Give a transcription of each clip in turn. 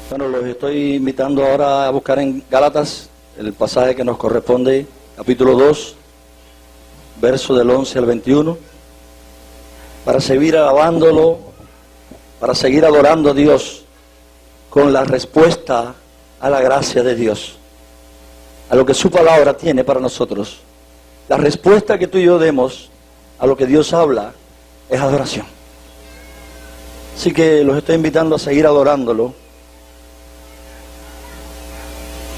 Bueno, los estoy invitando ahora a buscar en Gálatas el pasaje que nos corresponde, capítulo 2, verso del 11 al 21, para seguir alabándolo, para seguir adorando a Dios con la respuesta a la gracia de Dios, a lo que su palabra tiene para nosotros. La respuesta que tú y yo demos a lo que Dios habla es adoración. Así que los estoy invitando a seguir adorándolo,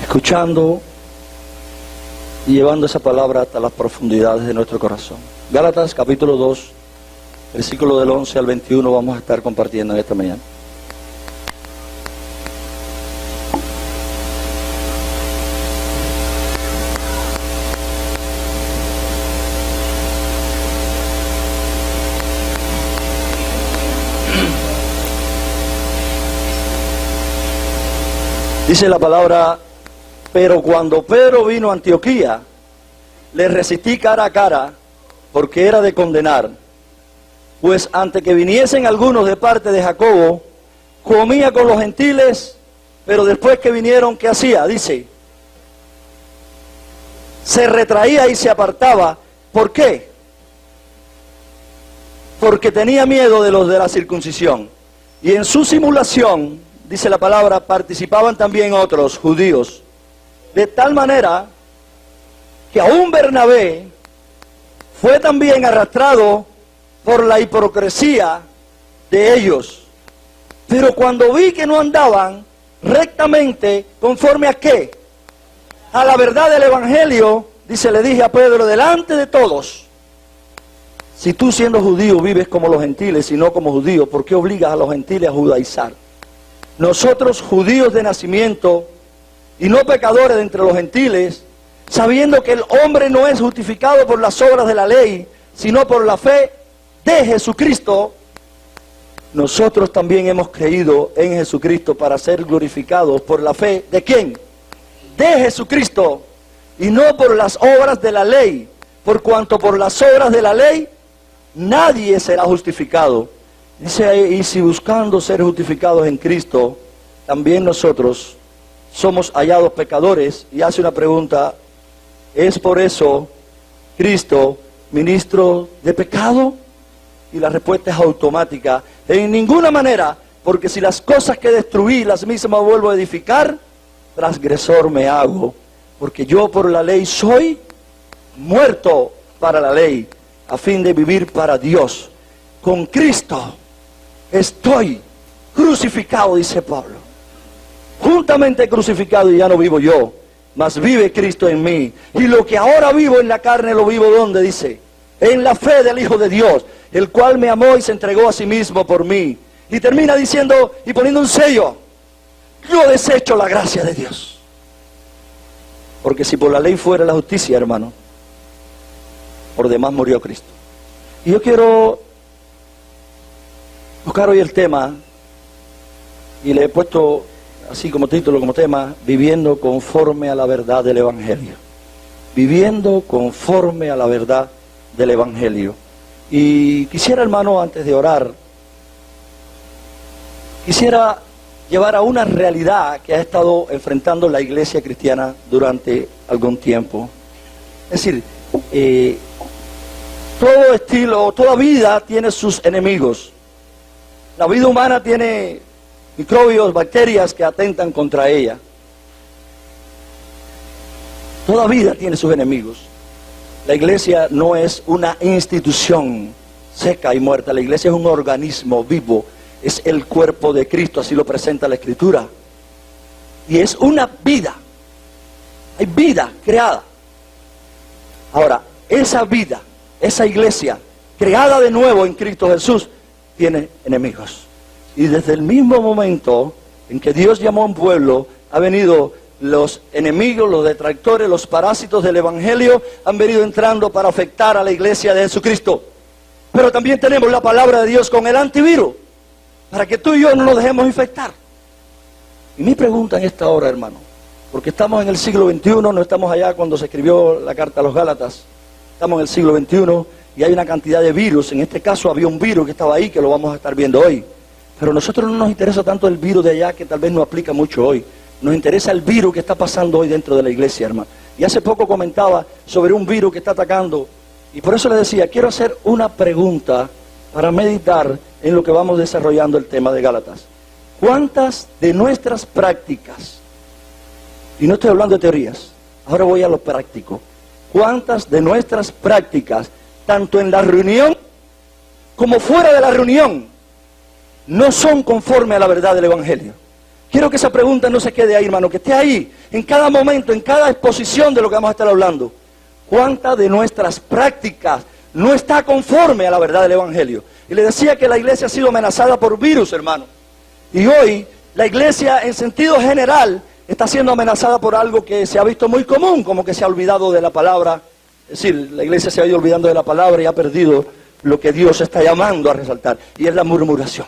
escuchando y llevando esa palabra hasta las profundidades de nuestro corazón. Gálatas capítulo 2, versículo del 11 al 21 vamos a estar compartiendo en esta mañana. Dice la palabra: pero cuando Pedro vino a Antioquía, le resistí cara a cara, porque era de condenar. Pues antes que viniesen algunos de parte de Jacobo, comía con los gentiles, pero después que vinieron, ¿qué hacía? Dice, se retraía y se apartaba. ¿Por qué? Porque tenía miedo de los de la circuncisión. Y en su simulación, dice la palabra, participaban también otros judíos. De tal manera que aún Bernabé fue también arrastrado por la hipocresía de ellos. Pero cuando vi que no andaban rectamente, ¿conforme a qué? A la verdad del Evangelio, dice, le dije a Pedro, delante de todos: si tú siendo judío vives como los gentiles y no como judíos, ¿por qué obligas a los gentiles a judaizar? Nosotros, judíos de nacimiento y no pecadores de entre los gentiles, sabiendo que el hombre no es justificado por las obras de la ley, sino por la fe de Jesucristo, nosotros también hemos creído en Jesucristo para ser glorificados por la fe ¿de quién? De Jesucristo, y no por las obras de la ley, por cuanto por las obras de la ley nadie será justificado. Dice, y si buscando ser justificados en Cristo, también nosotros somos hallados pecadores. Y hace una pregunta: ¿es por eso Cristo ministro de pecado? Y la respuesta es automática: en ninguna manera, porque si las cosas que destruí las mismas vuelvo a edificar, transgresor me hago, porque yo por la ley soy muerto para la ley, a fin de vivir para Dios. Con Cristo estoy crucificado, dice Pablo, juntamente crucificado, y ya no vivo yo, mas vive Cristo en mí. Y lo que ahora vivo en la carne, lo vivo ¿dónde? Dice, en la fe del Hijo de Dios, el cual me amó y se entregó a sí mismo por mí. Y termina diciendo y poniendo un sello: yo desecho la gracia de Dios. Porque si por la ley fuera la justicia, hermano, por demás murió Cristo. Y yo quiero buscar hoy el tema, y le he puesto así como título, como tema: viviendo conforme a la verdad del Evangelio. Viviendo conforme a la verdad del Evangelio. Y quisiera, hermano, antes de orar, quisiera llevar a una realidad que ha estado enfrentando la iglesia cristiana durante algún tiempo. Es decir, todo estilo, toda vida tiene sus enemigos. La vida humana tiene microbios, bacterias que atentan contra ella. Toda vida tiene sus enemigos. La iglesia no es una institución seca y muerta. La iglesia es un organismo vivo. Es el cuerpo de Cristo, así lo presenta la Escritura. Y es una vida. Hay vida creada. Ahora, esa vida, esa iglesia creada de nuevo en Cristo Jesús, tiene enemigos. Y desde el mismo momento en que Dios llamó a un pueblo, ha venido los enemigos, los detractores, los parásitos del Evangelio, han venido entrando para afectar a la iglesia de Jesucristo. Pero también tenemos la palabra de Dios con el antivirus, para que tú y yo no nos dejemos infectar. Y mi pregunta en esta hora, hermano, porque estamos en el siglo XXI, no estamos allá cuando se escribió la carta a los Gálatas, estamos en el siglo XXI y hay una cantidad de virus. En este caso había un virus que estaba ahí, que lo vamos a estar viendo hoy. Pero a nosotros no nos interesa tanto el virus de allá, que tal vez no aplica mucho hoy. Nos interesa el virus que está pasando hoy dentro de la iglesia, hermano. Y hace poco comentaba sobre un virus que está atacando. Y por eso les decía, quiero hacer una pregunta para meditar en lo que vamos desarrollando el tema de Gálatas. ¿Cuántas de nuestras prácticas, y no estoy hablando de teorías, ahora voy a lo práctico, cuántas de nuestras prácticas, tanto en la reunión como fuera de la reunión, no son conforme a la verdad del Evangelio? Quiero que esa pregunta no se quede ahí, hermano, que esté ahí, en cada momento, en cada exposición de lo que vamos a estar hablando. ¿Cuántas de nuestras prácticas no está conforme a la verdad del Evangelio? Y le decía que la iglesia ha sido amenazada por virus, hermano. Y hoy la iglesia en sentido general está siendo amenazada por algo que se ha visto muy común, como que se ha olvidado de la palabra. Es decir, la iglesia se ha ido olvidando de la palabra y ha perdido lo que Dios está llamando a resaltar, y es la murmuración.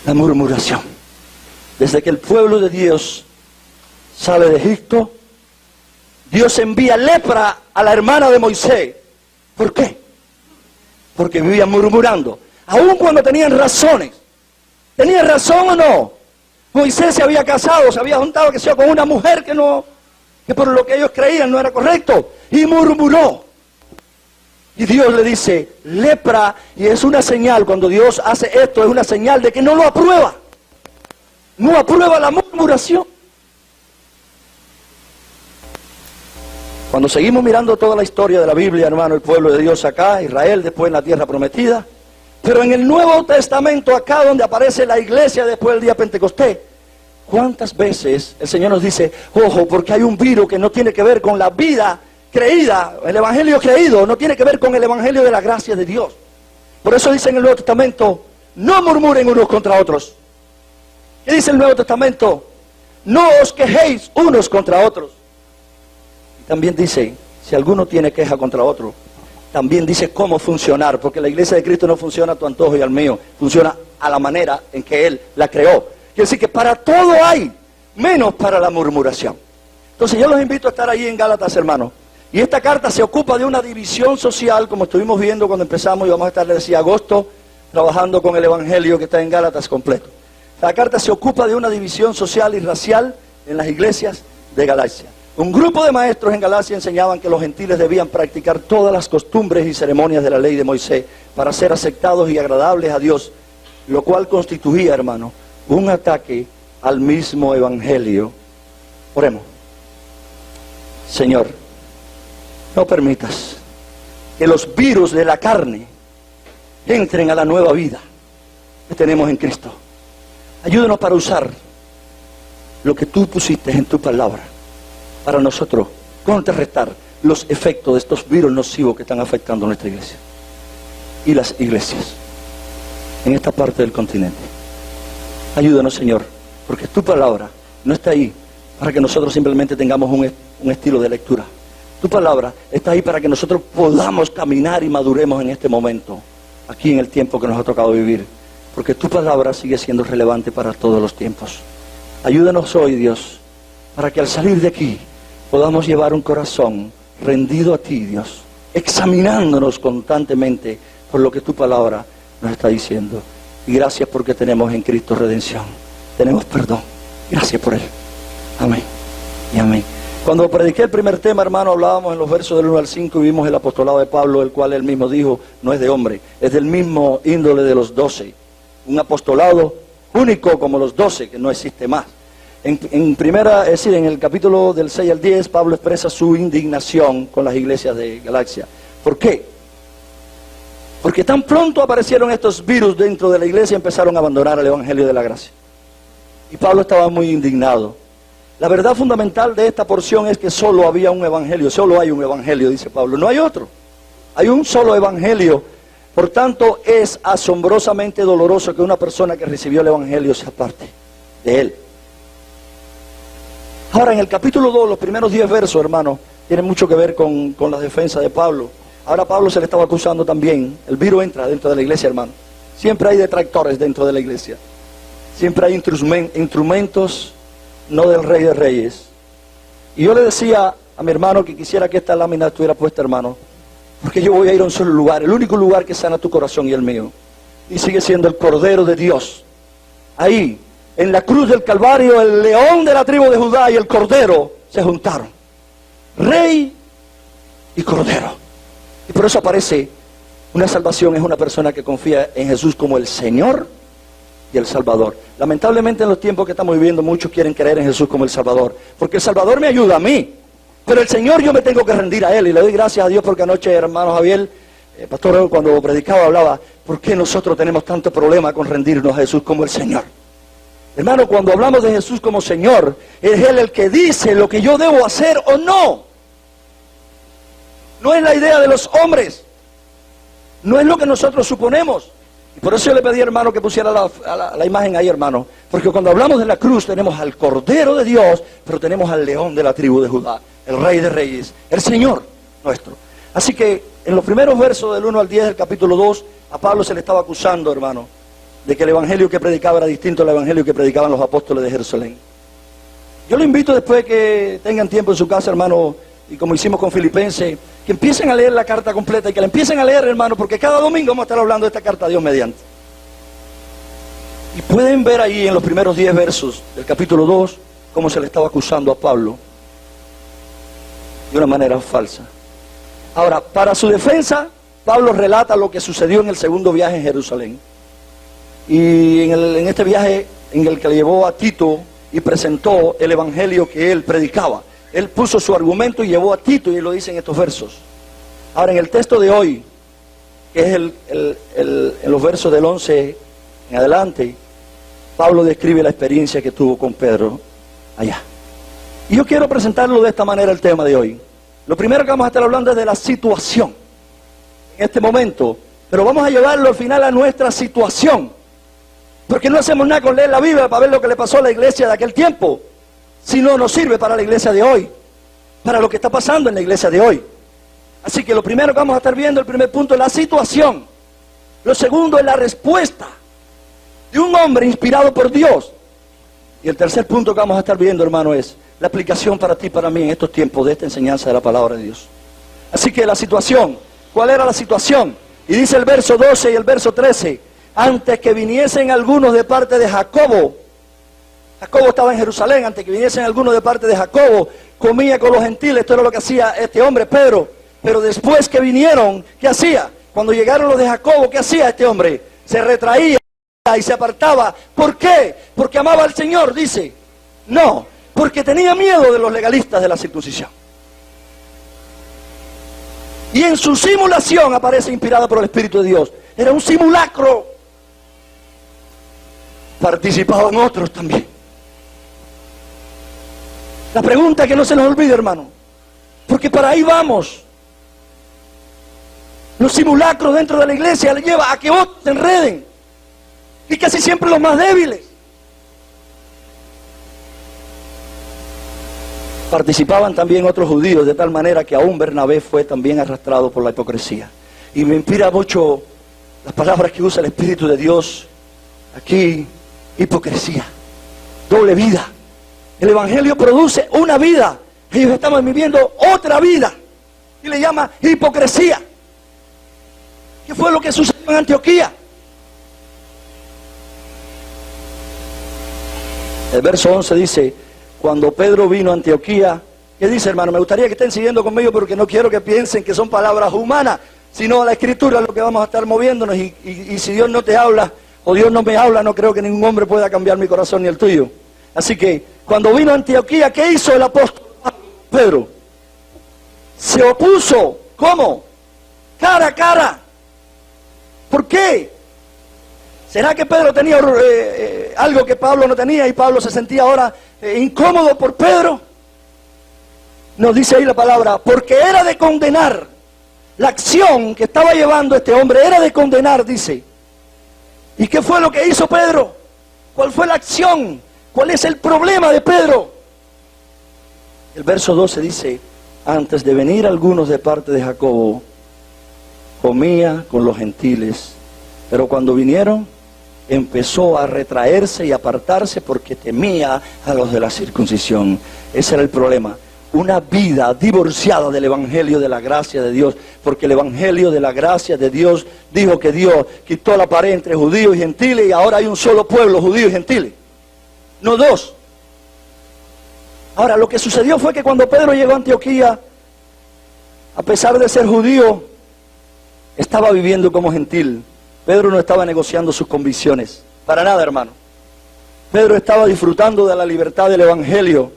La murmuración. Desde que el pueblo de Dios sale de Egipto, Dios envía lepra a la hermana de Moisés. ¿Por qué? Porque vivían murmurando, aun cuando tenían razones. ¿Tenían razón o no? Moisés se había casado, se había juntado que sea con una mujer que por lo que ellos creían no era correcto, y murmuró. Y Dios le dice, lepra, y es una señal, cuando Dios hace esto, es una señal de que no lo aprueba. No aprueba la murmuración. Cuando seguimos mirando toda la historia de la Biblia, hermano, el pueblo de Dios acá, Israel, después en la tierra prometida, pero en el Nuevo Testamento, acá donde aparece la iglesia después del día Pentecostés, ¿cuántas veces el Señor nos dice, ojo, porque hay un virus que no tiene que ver con la vida creída, el evangelio creído, no tiene que ver con el evangelio de la gracia de Dios? Por eso dice en el Nuevo Testamento, no murmuren unos contra otros. ¿Qué dice el Nuevo Testamento? No os quejéis unos contra otros. Y también dice, si alguno tiene queja contra otro, también dice cómo funcionar, porque la iglesia de Cristo no funciona a tu antojo y al mío, funciona a la manera en que Él la creó. Quiere decir que para todo hay, menos para la murmuración. Entonces yo los invito a estar ahí en Gálatas, hermanos. Y esta carta se ocupa de una división social, como estuvimos viendo cuando empezamos, y vamos a estar, les decía, agosto, trabajando con el evangelio que está en Gálatas completo. La carta se ocupa de una división social y racial en las iglesias de Galacia. Un grupo de maestros en Galacia enseñaban que los gentiles debían practicar todas las costumbres y ceremonias de la ley de Moisés para ser aceptados y agradables a Dios, lo cual constituía, hermano, un ataque al mismo evangelio. Oremos. Señor, no permitas que los virus de la carne entren a la nueva vida que tenemos en Cristo. Ayúdanos para usar lo que tú pusiste en tu palabra para nosotros contrarrestar los efectos de estos virus nocivos que están afectando a nuestra iglesia y las iglesias en esta parte del continente. Ayúdanos, Señor, porque tu palabra no está ahí para que nosotros simplemente tengamos un estilo de lectura. Tu palabra está ahí para que nosotros podamos caminar y maduremos en este momento, aquí en el tiempo que nos ha tocado vivir, porque tu palabra sigue siendo relevante para todos los tiempos. Ayúdanos hoy, Dios, para que al salir de aquí podamos llevar un corazón rendido a ti, Dios, examinándonos constantemente por lo que tu palabra nos está diciendo. Y gracias porque tenemos en Cristo redención, tenemos perdón. Gracias por Él. Amén y amén. Cuando prediqué el primer tema, hermano, hablábamos en los versos del 1 al 5 y vimos el apostolado de Pablo, el cual él mismo dijo, no es de hombre, es del mismo índole de los 12. Un apostolado único como los 12, que no existe más. En el capítulo del 6 al 10, Pablo expresa su indignación con las iglesias de Galacia. ¿Por qué? Porque tan pronto aparecieron estos virus dentro de la iglesia, empezaron a abandonar el evangelio de la gracia. Y Pablo estaba muy indignado. La verdad fundamental de esta porción es que solo había un evangelio, solo hay un evangelio, dice Pablo, no hay otro. Hay un solo evangelio. Por tanto, es asombrosamente doloroso que una persona que recibió el evangelio se aparte de él. Ahora, en el capítulo 2, los primeros 10 versos, hermano, tienen mucho que ver con la defensa de Pablo. Ahora a Pablo se le estaba acusando también. El virus entra dentro de la iglesia, hermano. Siempre hay detractores dentro de la iglesia. Siempre hay instrumentos no del Rey de Reyes. Y yo le decía a mi hermano que quisiera que esta lámina estuviera puesta, hermano, porque yo voy a ir a un solo lugar, el único lugar que sana tu corazón y el mío. y sigue siendo el Cordero de Dios. Ahí, en la cruz del Calvario, el león de la tribu de Judá y el Cordero se juntaron. Rey y Cordero. Y por eso aparece una salvación, es una persona que confía en Jesús como el Señor y el Salvador. Lamentablemente en los tiempos que estamos viviendo, muchos quieren creer en Jesús como el Salvador, porque el Salvador me ayuda a mí, pero el Señor yo me tengo que rendir a Él. Y le doy gracias a Dios porque anoche, hermano Javier, pastor, cuando predicaba hablaba, ¿por qué nosotros tenemos tanto problema con rendirnos a Jesús como el Señor? Hermano, cuando hablamos de Jesús como Señor, es Él el que dice lo que yo debo hacer o no. No es la idea de los hombres, no es lo que nosotros suponemos. Y por eso yo le pedí, hermano, que pusiera la imagen ahí, hermano, porque cuando hablamos de la cruz tenemos al Cordero de Dios, pero tenemos al león de la tribu de Judá, el Rey de Reyes, el Señor nuestro. Así que en los primeros versos del 1 al 10 del capítulo 2, a Pablo se le estaba acusando, hermano, de que el evangelio que predicaba era distinto al evangelio que predicaban los apóstoles de Jerusalén. Yo lo invito, después de que tengan tiempo en su casa, hermano, y como hicimos con Filipenses, que empiecen a leer la carta completa y que la empiecen a leer, hermano, porque cada domingo vamos a estar hablando de esta carta, Dios mediante. Y pueden ver ahí en los primeros 10 versos del capítulo 2 cómo se le estaba acusando a Pablo de una manera falsa. Ahora, para su defensa, Pablo relata lo que sucedió en el segundo viaje en Jerusalén. Y en este viaje en el que le llevó a Tito y presentó el evangelio que él predicaba. Él puso su argumento y llevó a Tito, y lo dice en estos versos. Ahora, en el texto de hoy, que es en los versos del 11 en adelante, Pablo describe la experiencia que tuvo con Pedro allá. Y yo quiero presentarlo de esta manera el tema de hoy. Lo primero que vamos a estar hablando es de la situación en este momento, pero vamos a llevarlo al final a nuestra situación, porque no hacemos nada con leer la Biblia para ver lo que le pasó a la iglesia de aquel tiempo, si no nos sirve para la iglesia de hoy, para lo que está pasando en la iglesia de hoy. Así que lo primero que vamos a estar viendo, el primer punto, es la situación. Lo segundo es la respuesta de un hombre inspirado por Dios. Y el tercer punto que vamos a estar viendo, hermano, es la aplicación para ti y para mí en estos tiempos de esta enseñanza de la palabra de Dios. Así que la situación, ¿cuál era la situación? Y dice el verso 12 y el verso 13, antes que viniesen algunos de parte de Jacobo, Jacobo estaba en Jerusalén, antes que viniesen algunos de parte de Jacobo, comía con los gentiles. Esto era lo que hacía este hombre, Pedro. Pero después que vinieron, ¿qué hacía? Cuando llegaron los de Jacobo, ¿qué hacía este hombre? Se retraía y se apartaba. ¿Por qué? Porque amaba al Señor, dice. No, porque tenía miedo de los legalistas de la circuncisión. Y en su simulación aparece inspirada por el Espíritu de Dios. Era un simulacro. Participaban otros también. La pregunta que no se nos olvide, hermano, porque para ahí vamos. Los simulacros dentro de la iglesia le lleva a que otros se enreden, y casi siempre los más débiles. Participaban también otros judíos, de tal manera que aún Bernabé fue también arrastrado por la hipocresía. Y me inspira mucho las palabras que usa el Espíritu de Dios aquí: hipocresía, doble vida. El evangelio produce una vida, ellos estaban viviendo otra vida, y le llama hipocresía. ¿Qué fue lo que sucedió en Antioquía? El verso 11 dice: cuando Pedro vino a Antioquía, ¿qué dice, hermano? Me gustaría que estén siguiendo conmigo, porque no quiero que piensen que son palabras humanas, sino la Escritura es lo que vamos a estar moviéndonos. Y si Dios no te habla, o Dios no me habla, no creo que ningún hombre pueda cambiar mi corazón ni el tuyo. Así que, cuando vino a Antioquía, ¿qué hizo el apóstol Pedro? Se opuso. ¿Cómo? Cara a cara. ¿Por qué? ¿Será que Pedro tenía algo que Pablo no tenía y Pablo se sentía ahora incómodo por Pedro? Nos dice ahí la palabra, porque era de condenar. La acción que estaba llevando este hombre era de condenar, dice. ¿Y qué fue lo que hizo Pedro? ¿Cuál fue la acción? ¿Cuál es el problema de Pedro? El verso 12 dice: antes de venir algunos de parte de Jacobo, comía con los gentiles, pero cuando vinieron, empezó a retraerse y apartarse porque temía a los de la circuncisión. Ese era el problema. una vida divorciada del evangelio de la gracia de Dios, porque el evangelio de la gracia de Dios dijo que Dios quitó la pared entre judíos y gentiles y ahora hay un solo pueblo, judíos y gentiles, no dos. Ahora, lo que sucedió fue que cuando Pedro llegó a Antioquía, a pesar de ser judío, estaba viviendo como gentil. Pedro no estaba negociando sus convicciones, para nada, hermano. Pedro estaba disfrutando de la libertad del evangelio.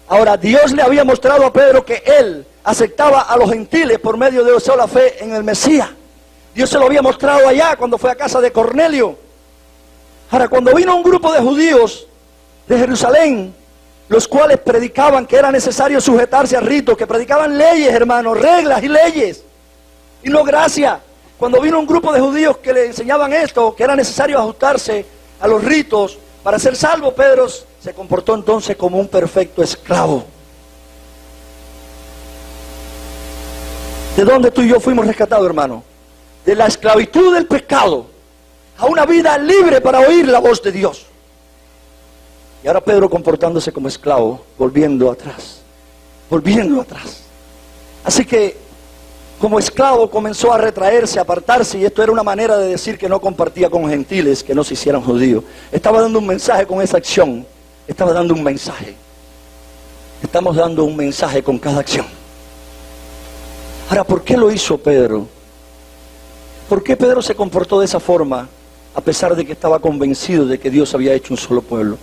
Ahora, Dios le había mostrado a Pedro que él aceptaba a los gentiles por medio de su sola fe en el Mesías. Dios se lo había mostrado allá cuando fue a casa de Cornelio. Ahora, cuando vino un grupo de judíos de Jerusalén, los cuales predicaban que era necesario sujetarse a ritos, que predicaban leyes, hermanos, reglas y leyes, y no gracia. Cuando vino un grupo de judíos que le enseñaban esto, que era necesario ajustarse a los ritos para ser salvo, Pedro se comportó entonces como un perfecto esclavo. ¿De dónde tú y yo fuimos rescatados, hermano? De la esclavitud del pecado a una vida libre para oír la voz de Dios. Y ahora Pedro comportándose como esclavo, volviendo atrás. Así que como esclavo comenzó a retraerse, a apartarse, y esto era una manera de decir que no compartía con gentiles, que no se hicieran judíos. Estaba dando un mensaje con esa acción, estaba dando un mensaje. Estamos dando un mensaje con cada acción. Ahora, ¿por qué lo hizo Pedro? ¿Por qué Pedro se comportó de esa forma, a pesar de que estaba convencido de que Dios había hecho un solo pueblo?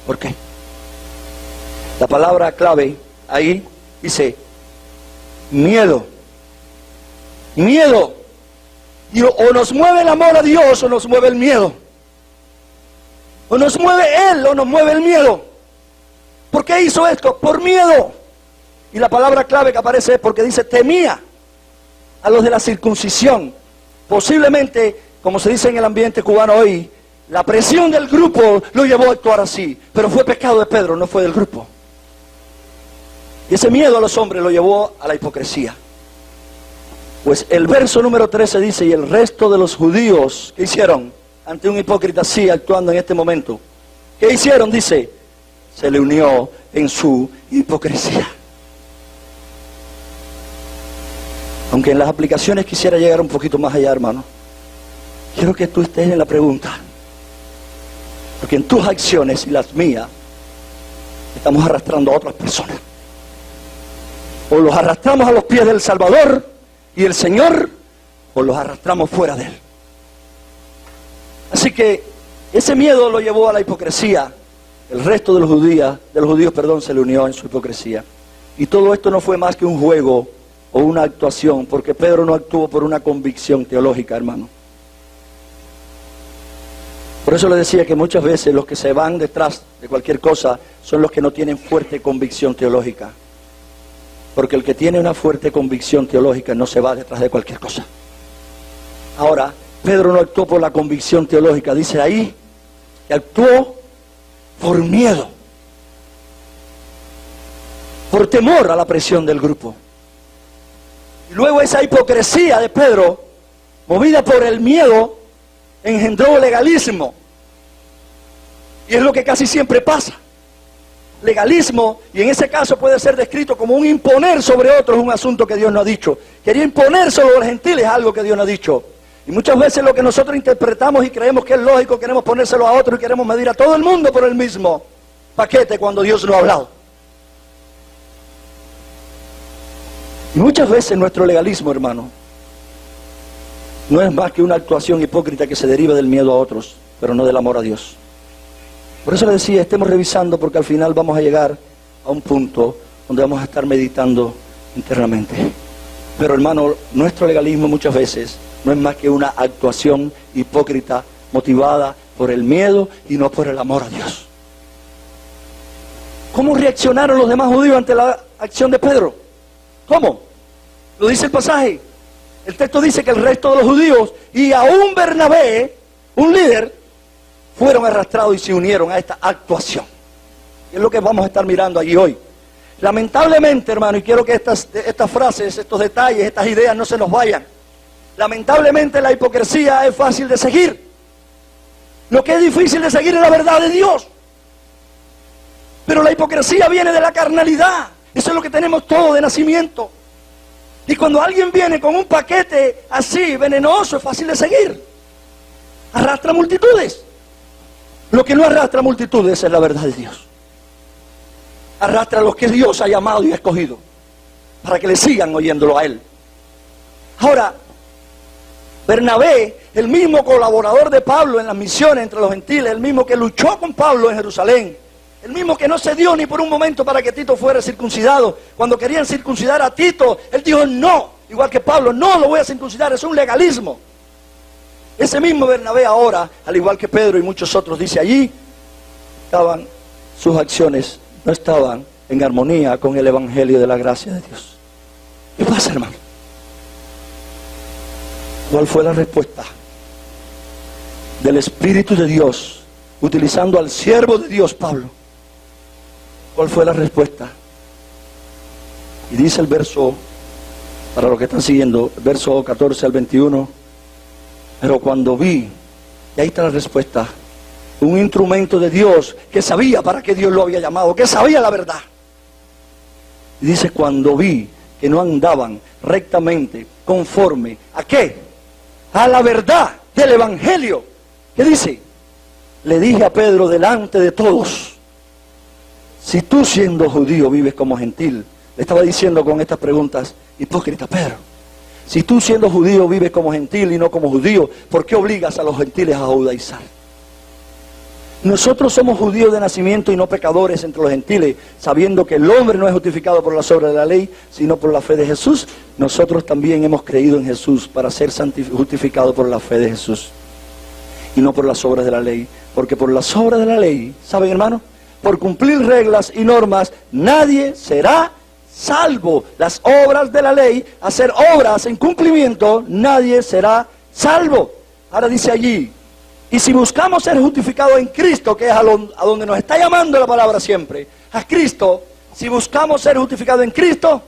¿Por qué? La palabra clave ahí dice miedo. Miedo. Y o nos mueve el amor a Dios o nos mueve el miedo. O nos mueve Él o nos mueve el miedo. ¿Por qué hizo esto? Por miedo. Y la palabra clave que aparece es porque dice temía a los de la circuncisión. Posiblemente, como se dice en el ambiente cubano hoy, la presión del grupo lo llevó a actuar así. Pero fue pecado de Pedro, no fue del grupo. Y ese miedo a los hombres lo llevó a la hipocresía. Pues el verso número 13 dice, y el resto de los judíos, ¿qué hicieron? Ante un hipócrita así, actuando en este momento. ¿Qué hicieron? Dice, se le unió en su hipocresía. Aunque en las aplicaciones quisiera llegar un poquito más allá, hermano. Quiero que tú estés en la pregunta. Porque en tus acciones y las mías, estamos arrastrando a otras personas. O los arrastramos a los pies del Salvador y el Señor, o los arrastramos fuera de Él. Así que ese miedo lo llevó a la hipocresía. El resto de los judíos, se le unió en su hipocresía. Y todo esto no fue más que un juego o una actuación, porque Pedro no actuó por una convicción teológica, hermano. Por eso le decía que muchas veces los que se van detrás de cualquier cosa son los que no tienen fuerte convicción teológica. Porque el que tiene una fuerte convicción teológica no se va detrás de cualquier cosa. Ahora, Pedro no actuó por la convicción teológica. Dice ahí que actuó por miedo. Por temor a la presión del grupo. Y luego esa hipocresía de Pedro, movida por el miedo, engendró legalismo. Y es lo que casi siempre pasa. Legalismo, y en ese caso puede ser descrito como un imponer sobre otros un asunto que Dios no ha dicho. Quería imponer sobre los gentiles algo que Dios no ha dicho. Y muchas veces lo que nosotros interpretamos y creemos que es lógico, queremos ponérselo a otro y queremos medir a todo el mundo por el mismo paquete cuando Dios no ha hablado. Y muchas veces nuestro legalismo, hermano, no es más que una actuación hipócrita que se deriva del miedo a otros, pero no del amor a Dios. Por eso le decía, estemos revisando, porque al final vamos a llegar a un punto donde vamos a estar meditando internamente. Pero hermano, nuestro legalismo muchas veces no es más que una actuación hipócrita motivada por el miedo y no por el amor a Dios. ¿Cómo reaccionaron los demás judíos ante la acción de Pedro? ¿Cómo? Lo dice el pasaje. El texto dice que el resto de los judíos y aún Bernabé, un líder, fueron arrastrados y se unieron a esta actuación. Y es lo que vamos a estar mirando allí hoy. Lamentablemente, hermano, y quiero que estas frases, estos detalles, estas ideas no se nos vayan. Lamentablemente la hipocresía es fácil de seguir. Lo que es difícil de seguir es la verdad de Dios. Pero la hipocresía viene de la carnalidad. Eso es lo que tenemos todo de nacimiento. Y cuando alguien viene con un paquete así, venenoso, es fácil de seguir. Arrastra multitudes. Lo que no arrastra multitudes es la verdad de Dios. Arrastra a los que Dios ha llamado y ha escogido, para que le sigan oyéndolo a Él. Ahora, Bernabé, el mismo colaborador de Pablo en las misiones entre los gentiles, el mismo que luchó con Pablo en Jerusalén, el mismo que no se dio ni por un momento para que Tito fuera circuncidado. Cuando querían circuncidar a Tito, él dijo no, igual que Pablo, no lo voy a circuncidar, es un legalismo. Ese mismo Bernabé ahora, al igual que Pedro y muchos otros, dice allí, sus acciones no estaban en armonía con el evangelio de la gracia de Dios. ¿Qué pasa, hermano? ¿Cuál fue la respuesta del Espíritu de Dios, utilizando al siervo de Dios, Pablo? ¿Cuál fue la respuesta? Y dice el verso, para los que están siguiendo, el verso 14 al 21, pero cuando vi, y ahí está la respuesta, un instrumento de Dios que sabía para qué Dios lo había llamado, que sabía la verdad. Y dice, cuando vi que no andaban rectamente, conforme, ¿a qué? A la verdad del evangelio. ¿Qué dice? Le dije a Pedro delante de todos, si tú siendo judío vives como gentil, le estaba diciendo con estas preguntas, hipócrita Pedro, si tú siendo judío vives como gentil y no como judío, ¿por qué obligas a los gentiles a judaizar? Nosotros somos judíos de nacimiento y no pecadores entre los gentiles, sabiendo que el hombre no es justificado por las obras de la ley, sino por la fe de Jesús. Nosotros también hemos creído en Jesús para ser justificados por la fe de Jesús y no por las obras de la ley, porque por las obras de la ley, ¿saben, hermano? Por cumplir reglas y normas, nadie será salvo. Las obras de la ley, hacer obras en cumplimiento, nadie será salvo. Ahora dice allí, y si buscamos ser justificados en Cristo, que es a donde nos está llamando la palabra siempre, a Cristo, si buscamos ser justificados en Cristo,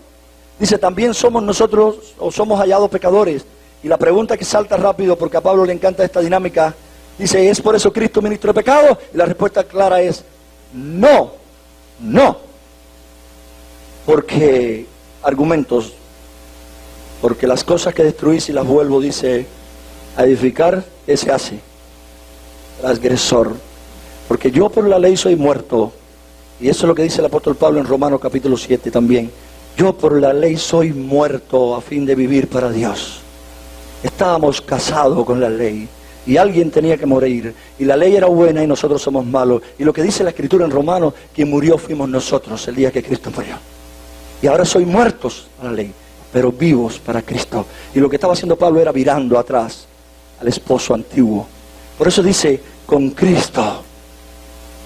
dice, también somos nosotros, o somos hallados pecadores. Y la pregunta que salta rápido, porque a Pablo le encanta esta dinámica, dice, ¿es por eso Cristo ministro de pecado? Y la respuesta clara es, no, no. Porque, argumentos, porque las cosas que destruís y las vuelvo, dice, a edificar, ese hace. Transgresor, porque yo por la ley soy muerto, y eso es lo que dice el apóstol Pablo en Romanos capítulo 7 también, yo por la ley soy muerto a fin de vivir para Dios. Estábamos casados con la ley, y alguien tenía que morir, y la ley era buena y nosotros somos malos, y lo que dice la escritura en Romanos, quien murió fuimos nosotros el día que Cristo murió, y ahora soy muertos a la ley, pero vivos para Cristo. Y lo que estaba haciendo Pablo era virando atrás al esposo antiguo. Por eso dice, con Cristo.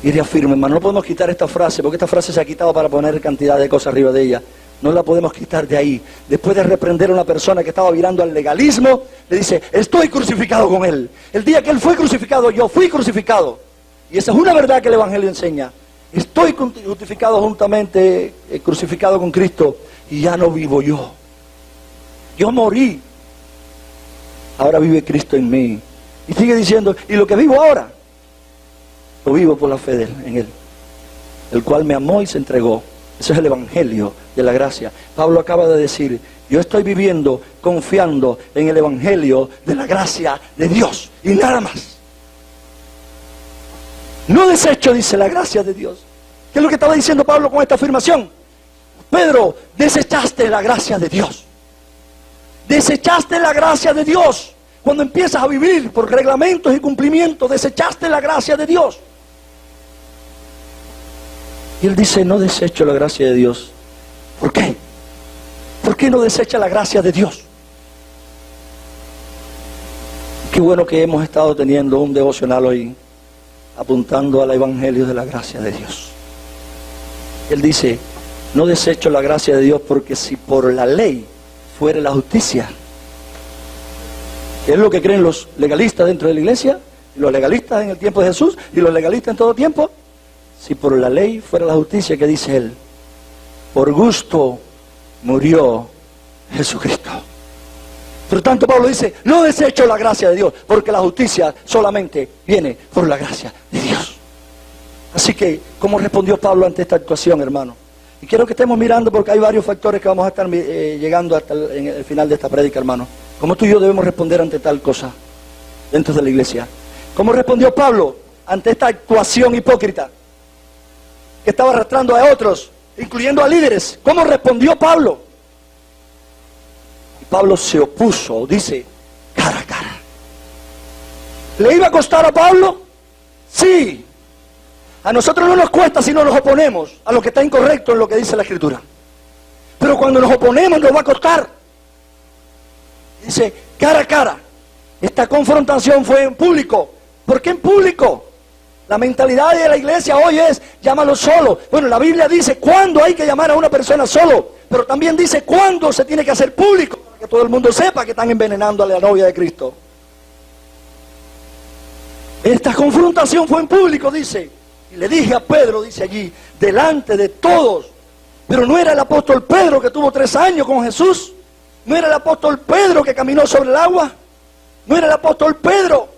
Y reafirma, hermano, no podemos quitar esta frase, porque esta frase se ha quitado para poner cantidad de cosas arriba de ella. No la podemos quitar de ahí. Después de reprender a una persona que estaba virando al legalismo, le dice, estoy crucificado con Él. El día que Él fue crucificado, yo fui crucificado. Y esa es una verdad que el Evangelio enseña. Estoy justificado juntamente, crucificado con Cristo, y ya no vivo yo. Yo morí. Ahora vive Cristo en mí. Y sigue diciendo, y lo que vivo ahora, lo vivo por la fe en Él, el cual me amó y se entregó. Ese es el Evangelio de la gracia. Pablo acaba de decir, yo estoy viviendo confiando en el Evangelio de la gracia de Dios, y nada más. No desecho, dice, la gracia de Dios. ¿Qué es lo que estaba diciendo Pablo con esta afirmación? Pedro, desechaste la gracia de Dios. Desechaste la gracia de Dios. Cuando empiezas a vivir por reglamentos y cumplimientos, desechaste la gracia de Dios. Y él dice, no desecho la gracia de Dios. ¿Por qué? ¿Por qué no desecha la gracia de Dios? Qué bueno que hemos estado teniendo un devocional hoy, apuntando al Evangelio de la gracia de Dios. Él dice, no desecho la gracia de Dios porque si por la ley fuera la justicia, que es lo que creen los legalistas dentro de la iglesia, y los legalistas en el tiempo de Jesús, y los legalistas en todo tiempo. Si por la ley fuera la justicia, ¿qué dice él? Por gusto murió Jesucristo. Por tanto, Pablo dice, no desecho la gracia de Dios, porque la justicia solamente viene por la gracia de Dios. Así que, ¿cómo respondió Pablo ante esta actuación, hermano? Y quiero que estemos mirando porque hay varios factores que vamos a estar llegando hasta en el final de esta prédica, hermano. ¿Cómo tú y yo debemos responder ante tal cosa dentro de la iglesia? ¿Cómo respondió Pablo ante esta actuación hipócrita que estaba arrastrando a otros, incluyendo a líderes? ¿Cómo respondió Pablo? Y Pablo se opuso, dice, cara a cara. ¿Le iba a costar a Pablo? Sí. A nosotros no nos cuesta si no nos oponemos a lo que está incorrecto en lo que dice la Escritura. Pero cuando nos oponemos nos va a costar. Dice, cara a cara. Esta confrontación fue en público. ¿Por qué en público? La mentalidad de la iglesia hoy es, llámalo solo. Bueno, la Biblia dice cuándo hay que llamar a una persona solo, pero también dice cuándo se tiene que hacer público, para que todo el mundo sepa que están envenenando a la novia de Cristo. Esta confrontación fue en público, dice. Y le dije a Pedro, dice allí, delante de todos. Pero no era el apóstol Pedro que tuvo 3 años con Jesús. No era el apóstol Pedro que caminó sobre el agua. No era el apóstol Pedro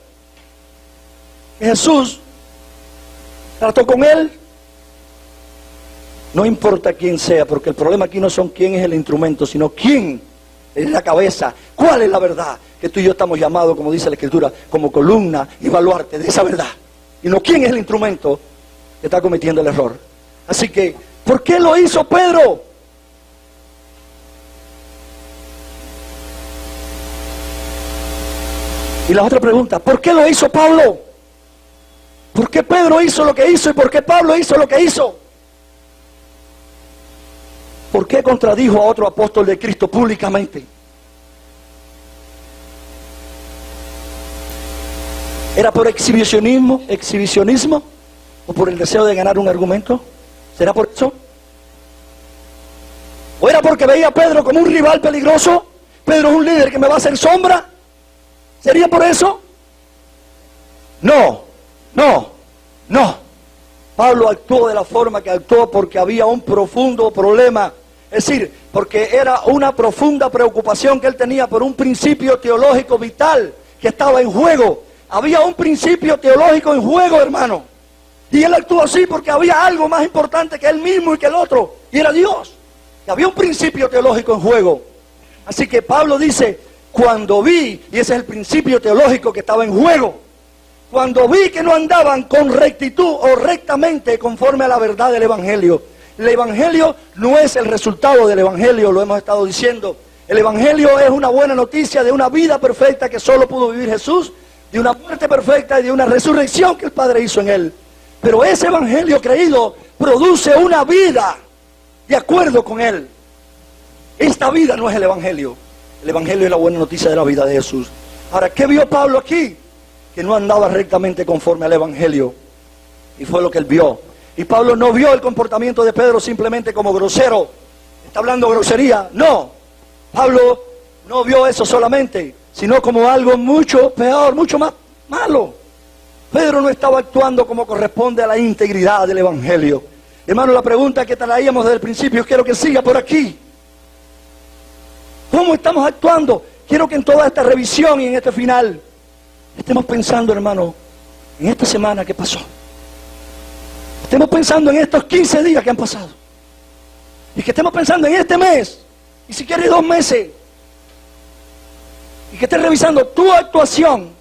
que Jesús trató con él. No importa quién sea, porque el problema aquí no son quién es el instrumento, sino quién es la cabeza. ¿Cuál es la verdad? Que tú y yo estamos llamados, como dice la Escritura, como columna y baluarte de esa verdad. Y no quién es el instrumento que está cometiendo el error. Así que, ¿por qué lo hizo Pedro? Y la otra pregunta, ¿por qué lo hizo Pablo? ¿Por qué Pedro hizo lo que hizo y por qué Pablo hizo lo que hizo? ¿Por qué contradijo a otro apóstol de Cristo públicamente? ¿Era por exhibicionismo? ¿O por el deseo de ganar un argumento? ¿Será por eso? ¿O era porque veía a Pedro como un rival peligroso? ¿Pedro es un líder que me va a hacer sombra? ¿Sería por eso? No. Pablo actuó de la forma que actuó porque había un profundo problema. Es decir, porque era una profunda preocupación que él tenía por un principio teológico vital que estaba en juego. Había un principio teológico en juego, hermano. Y él actuó así porque había algo más importante que él mismo y que el otro. Y era Dios. Y había un principio teológico en juego. Así que Pablo dice, cuando vi, y ese es el principio teológico que estaba en juego, cuando vi que no andaban con rectitud o rectamente conforme a la verdad del Evangelio. El Evangelio no es el resultado del Evangelio, lo hemos estado diciendo. El Evangelio es una buena noticia de una vida perfecta que solo pudo vivir Jesús, de una muerte perfecta y de una resurrección que el Padre hizo en él. Pero ese Evangelio creído produce una vida de acuerdo con él. Esta vida no es el Evangelio. El Evangelio es la buena noticia de la vida de Jesús. Ahora, ¿qué vio Pablo aquí? Que no andaba rectamente conforme al Evangelio. Y fue lo que él vio. Y Pablo no vio el comportamiento de Pedro simplemente como grosero. ¿Está hablando grosería? No. Pablo no vio eso solamente, sino como algo mucho peor, mucho más malo. Pedro no estaba actuando como corresponde a la integridad del Evangelio. Hermano, la pregunta que traíamos desde el principio, quiero que siga por aquí. ¿Cómo estamos actuando? Quiero que en toda esta revisión y en este final estemos pensando, hermano, en esta semana que pasó. Estemos pensando en estos 15 días que han pasado. Y que estemos pensando en este mes. Y si quieres 2 meses. Y que estés revisando tu actuación.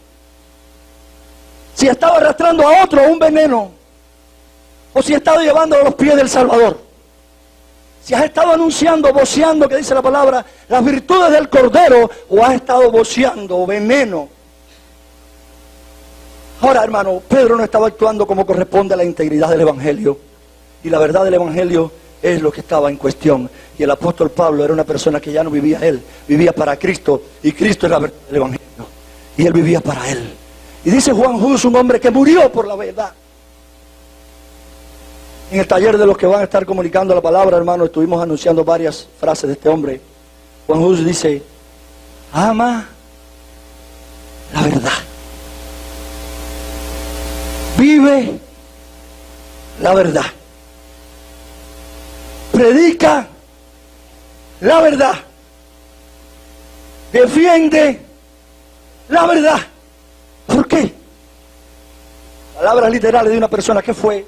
Si has estado arrastrando a otro a un veneno. O si has estado llevando a los pies del Salvador. Si has estado anunciando, voceando, que dice la palabra, las virtudes del Cordero. O has estado voceando veneno. Ahora, hermano, Pedro no estaba actuando como corresponde a la integridad del Evangelio. Y la verdad del Evangelio es lo que estaba en cuestión. Y el apóstol Pablo era una persona que ya no vivía él, vivía para Cristo. Y Cristo es la verdad del Evangelio. Y él vivía para él. Y dice Juan Hus, un hombre que murió por la verdad. En el taller de los que van a estar comunicando la palabra, hermano, estuvimos anunciando varias frases de este hombre. Juan Hus dice, ama la verdad. Vive la verdad. Predica la verdad. Defiende la verdad. ¿Por qué? Palabras literales de una persona que fue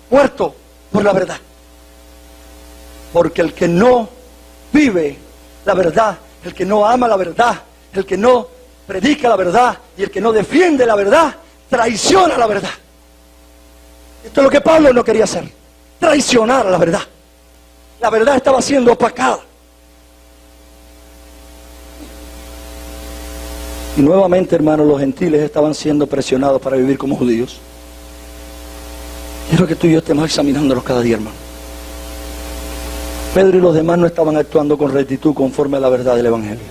muerto por la verdad. Porque el que no vive la verdad, el que no ama la verdad, el que no predica la verdad y el que no defiende la verdad, traiciona la verdad. Esto es lo que Pablo no quería hacer, traicionar a la verdad. La verdad estaba siendo opacada. Y nuevamente, hermanos, los gentiles estaban siendo presionados para vivir como judíos. Quiero que tú y yo estemos examinándolos cada día, hermano. Pedro y los demás no estaban actuando con rectitud conforme a la verdad del Evangelio.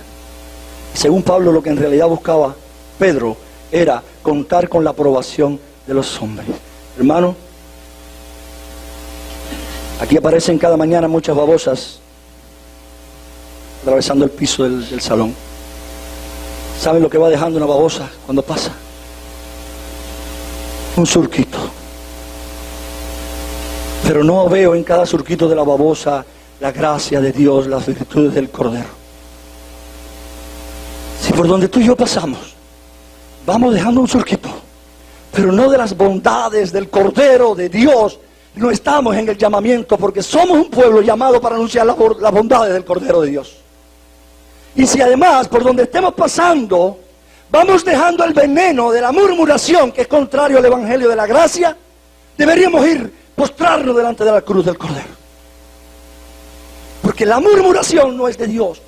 Según Pablo, lo que en realidad buscaba Pedro era contar con la aprobación de los hombres. Hermano, aquí aparecen cada mañana muchas babosas atravesando el piso del salón. ¿Saben lo que va dejando una babosa cuando pasa? Un surquito. Pero no veo en cada surquito de la babosa la gracia de Dios, las virtudes del Cordero. Si por donde tú y yo pasamos, vamos dejando un surquito, pero no de las bondades del Cordero de Dios, no estamos en el llamamiento, porque somos un pueblo llamado para anunciar las bondades del Cordero de Dios. Y si además, por donde estemos pasando, vamos dejando el veneno de la murmuración, que es contrario al Evangelio de la gracia, deberíamos ir, postrarnos delante de la cruz del Cordero. Porque la murmuración no es de Dios.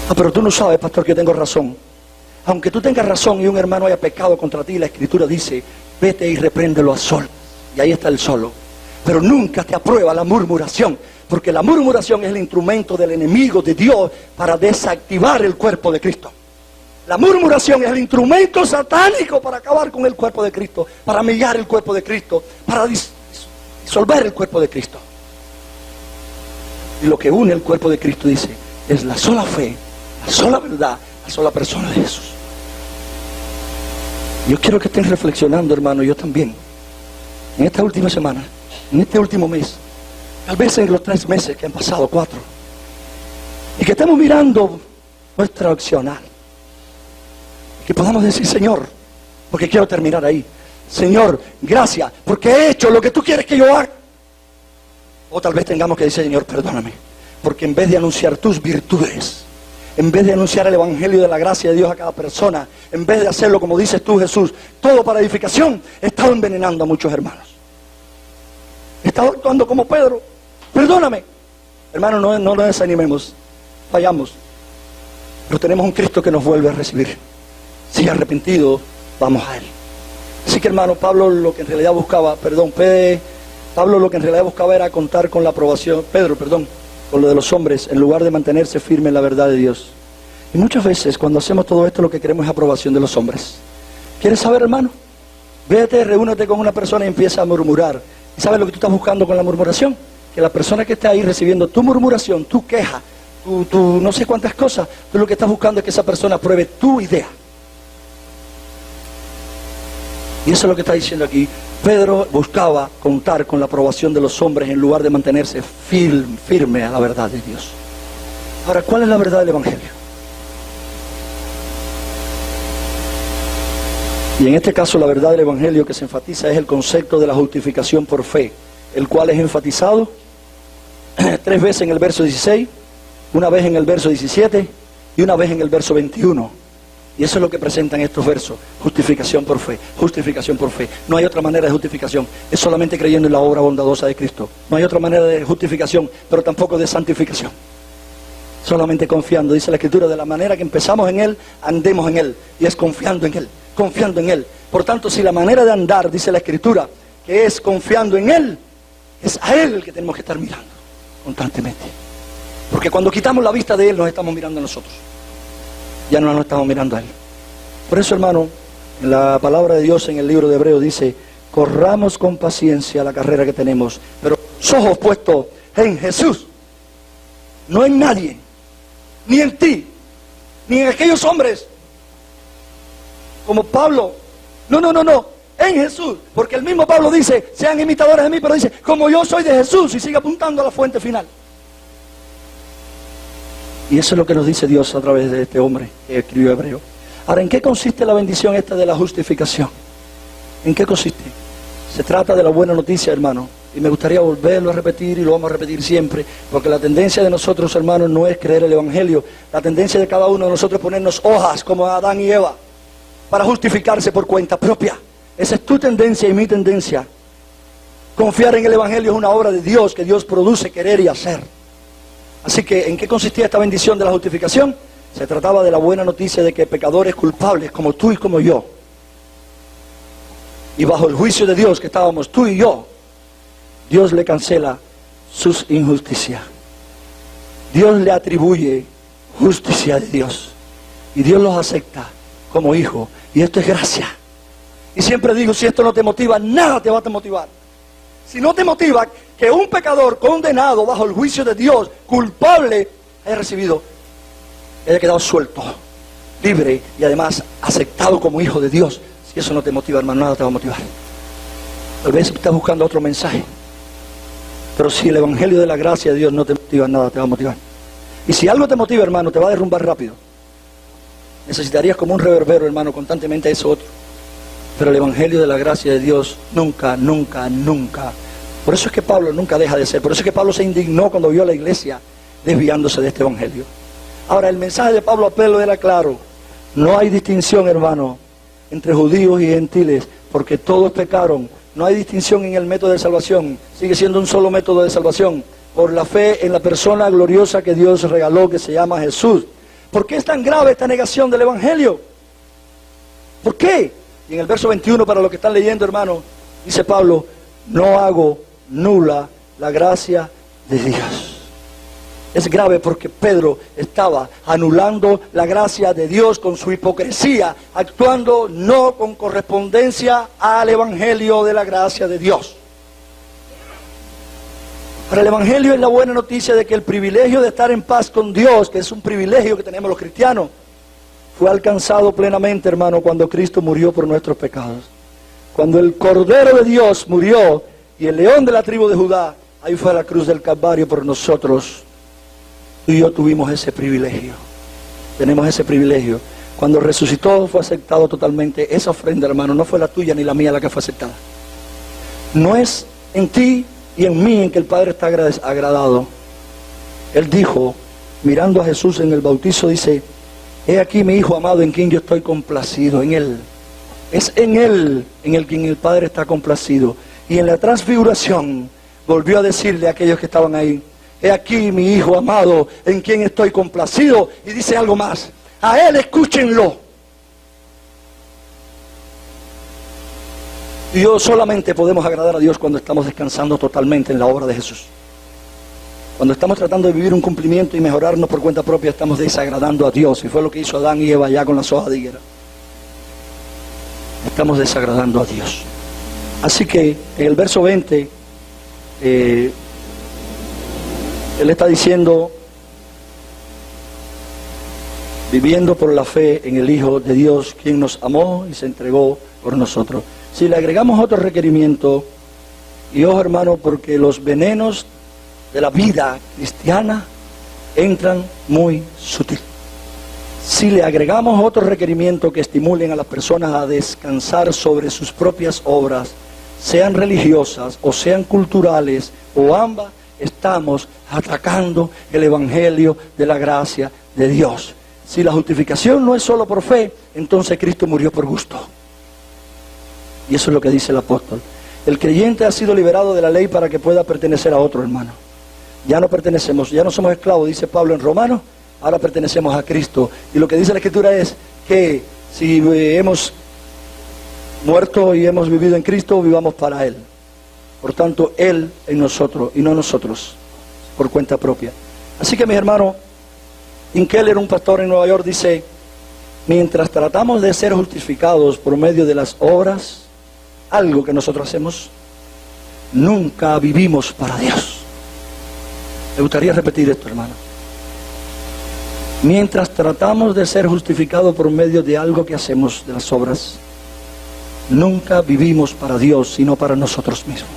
Ah, pero tú no sabes, pastor, que tengo razón. Aunque tú tengas razón y un hermano haya pecado contra ti, la Escritura dice, vete y repréndelo a sol. Y ahí está el solo. Pero nunca te aprueba la murmuración, porque la murmuración es el instrumento del enemigo de Dios para desactivar el cuerpo de Cristo. La murmuración es el instrumento satánico para acabar con el cuerpo de Cristo, para millar el cuerpo de Cristo, para disolver el cuerpo de Cristo. Y lo que une el cuerpo de Cristo, dice, es la sola fe, la sola verdad, la sola persona de Jesús. Yo quiero que estén reflexionando, hermano, yo también, en esta última semana, en este último mes, tal vez en los 3 meses que han pasado, 4, y que estemos mirando nuestra opcional, que podamos decir, Señor, porque quiero terminar ahí, Señor, gracias, porque he hecho lo que tú quieres que yo haga. O tal vez tengamos que decir, Señor, perdóname, porque en vez de anunciar tus virtudes, en vez de anunciar el Evangelio de la gracia de Dios a cada persona, en vez de hacerlo como dices tú, Jesús, todo para edificación, he estado envenenando a muchos hermanos. He estado actuando como Pedro. Perdóname. Hermano, no nos desanimemos. Fallamos. Pero tenemos un Cristo que nos vuelve a recibir. Si arrepentido, vamos a Él. Así que, hermano, Pablo lo que en realidad buscaba, Pablo lo que en realidad buscaba era contar con la aprobación, con lo de los hombres, en lugar de mantenerse firme en la verdad de Dios. Y muchas veces cuando hacemos todo esto, lo que queremos es aprobación de los hombres. ¿Quieres saber, hermano? Vete, reúnete con una persona y empieza a murmurar. ¿Y sabes lo que tú estás buscando con la murmuración? Que la persona que está ahí recibiendo tu murmuración, tu queja, tu no sé cuántas cosas, tú lo que estás buscando es que esa persona apruebe tu idea. Y eso es lo que está diciendo aquí. Pedro buscaba contar con la aprobación de los hombres en lugar de mantenerse firme a la verdad de Dios. Ahora, ¿cuál es la verdad del Evangelio? Y en este caso la verdad del Evangelio que se enfatiza es el concepto de la justificación por fe, el cual es enfatizado 3 veces en el verso 16, una vez en el verso 17 y una vez en el verso 21. Y eso es lo que presentan estos versos, justificación por fe, justificación por fe. No hay otra manera de justificación, es solamente creyendo en la obra bondadosa de Cristo. No hay otra manera de justificación, pero tampoco de santificación. Solamente confiando, dice la Escritura, de la manera que empezamos en Él, andemos en Él. Y es confiando en Él, confiando en Él. Por tanto, si la manera de andar, dice la Escritura, que es confiando en Él, es a Él el que tenemos que estar mirando constantemente. Porque cuando quitamos la vista de Él, nos estamos mirando a nosotros. Ya no nos estamos mirando a Él. Por eso, hermano, en la palabra de Dios en el libro de Hebreos dice, corramos con paciencia la carrera que tenemos, pero los ojos puestos en Jesús, no en nadie, ni en ti, ni en aquellos hombres, como Pablo. No, en Jesús, porque el mismo Pablo dice, sean imitadores de mí, pero dice, como yo soy de Jesús, y sigue apuntando a la fuente final. Y eso es lo que nos dice Dios a través de este hombre que escribió Hebreo. Ahora, ¿en qué consiste la bendición esta de la justificación? ¿En qué consiste? Se trata de la buena noticia, hermano. Y me gustaría volverlo a repetir, y lo vamos a repetir siempre, porque la tendencia de nosotros, hermanos, no es creer el Evangelio. La tendencia de cada uno de nosotros es ponernos hojas como Adán y Eva para justificarse por cuenta propia. Esa es tu tendencia y mi tendencia. Confiar en el Evangelio es una obra de Dios que Dios produce querer y hacer. Así que, ¿en qué consistía esta bendición de la justificación? Se trataba de la buena noticia de que pecadores culpables como tú y como yo, y bajo el juicio de Dios que estábamos tú y yo, Dios le cancela sus injusticias. Dios le atribuye justicia de Dios. Y Dios los acepta como hijo. Y esto es gracia. Y siempre digo, si esto no te motiva, nada te va a motivar. Si no te motiva que un pecador condenado bajo el juicio de Dios, culpable, haya quedado suelto, libre y además aceptado como hijo de Dios. Si eso no te motiva, hermano, nada te va a motivar. Tal vez estás buscando otro mensaje. Pero si el Evangelio de la gracia de Dios no te motiva, nada te va a motivar. Y si algo te motiva, hermano, te va a derrumbar rápido. Necesitarías como un reverbero, hermano, constantemente eso otro. Pero el Evangelio de la gracia de Dios nunca, nunca, nunca. Por eso es que Pablo nunca deja de ser. Por eso es que Pablo se indignó cuando vio a la iglesia desviándose de este Evangelio. Ahora, el mensaje de Pablo a Pedro era claro. No hay distinción, hermano, entre judíos y gentiles, porque todos pecaron. No hay distinción en el método de salvación. Sigue siendo un solo método de salvación. Por la fe en la persona gloriosa que Dios regaló, que se llama Jesús. ¿Por qué es tan grave esta negación del Evangelio? ¿Por qué? Y en el verso 21, para los que están leyendo, hermano, dice Pablo, no hago nula la gracia de Dios. Es grave porque Pedro estaba anulando la gracia de Dios con su hipocresía, actuando no con correspondencia al Evangelio de la gracia de Dios. Para el Evangelio es la buena noticia de que el privilegio de estar en paz con Dios, que es un privilegio que tenemos los cristianos, fue alcanzado plenamente, hermano, cuando Cristo murió por nuestros pecados. Cuando el Cordero de Dios murió y el león de la tribu de Judá, ahí fue a la cruz del Calvario por nosotros. Tú y yo tuvimos ese privilegio. Tenemos ese privilegio. Cuando resucitó fue aceptado totalmente. Esa ofrenda, hermano, no fue la tuya ni la mía la que fue aceptada. No es en ti y en mí en que el Padre está agradado. Él dijo, mirando a Jesús en el bautizo, dice, he aquí mi Hijo amado en quien yo estoy complacido, en Él. Es en Él en el quien el Padre está complacido. Y en la transfiguración volvió a decirle a aquellos que estaban ahí, he aquí mi Hijo amado en quien estoy complacido. Y dice algo más, a Él escúchenlo. Y yo solamente podemos agradar a Dios cuando estamos descansando totalmente en la obra de Jesús. Cuando estamos tratando de vivir un cumplimiento y mejorarnos por cuenta propia, estamos desagradando a Dios. Y fue lo que hizo Adán y Eva ya con las hojas de higuera. Estamos desagradando a Dios. Así que en el verso 20, Él está diciendo, viviendo por la fe en el Hijo de Dios, quien nos amó y se entregó por nosotros. Si le agregamos otro requerimiento, y ojo hermano, porque los venenos de la vida cristiana entran muy sutil. Si le agregamos otro requerimiento que estimulen a las personas a descansar sobre sus propias obras, sean religiosas o sean culturales o ambas, estamos atacando el Evangelio de la gracia de Dios. Si la justificación no es solo por fe, entonces Cristo murió por gusto. Y eso es lo que dice el apóstol. El creyente ha sido liberado de la ley para que pueda pertenecer a otro, hermano. Ya no pertenecemos, ya no somos esclavos, dice Pablo en Romanos, ahora pertenecemos a Cristo. Y lo que dice la Escritura es que si hemos muerto y hemos vivido en Cristo, vivamos para Él. Por tanto, Él en nosotros y no nosotros, por cuenta propia. Así que, mis hermanos, Tim Keller, un pastor en Nueva York, dice, mientras tratamos de ser justificados por medio de las obras, algo que nosotros hacemos, nunca vivimos para Dios. Me gustaría repetir esto, hermano. Mientras tratamos de ser justificados por medio de algo que hacemos, de las obras, nunca vivimos para Dios, sino para nosotros mismos.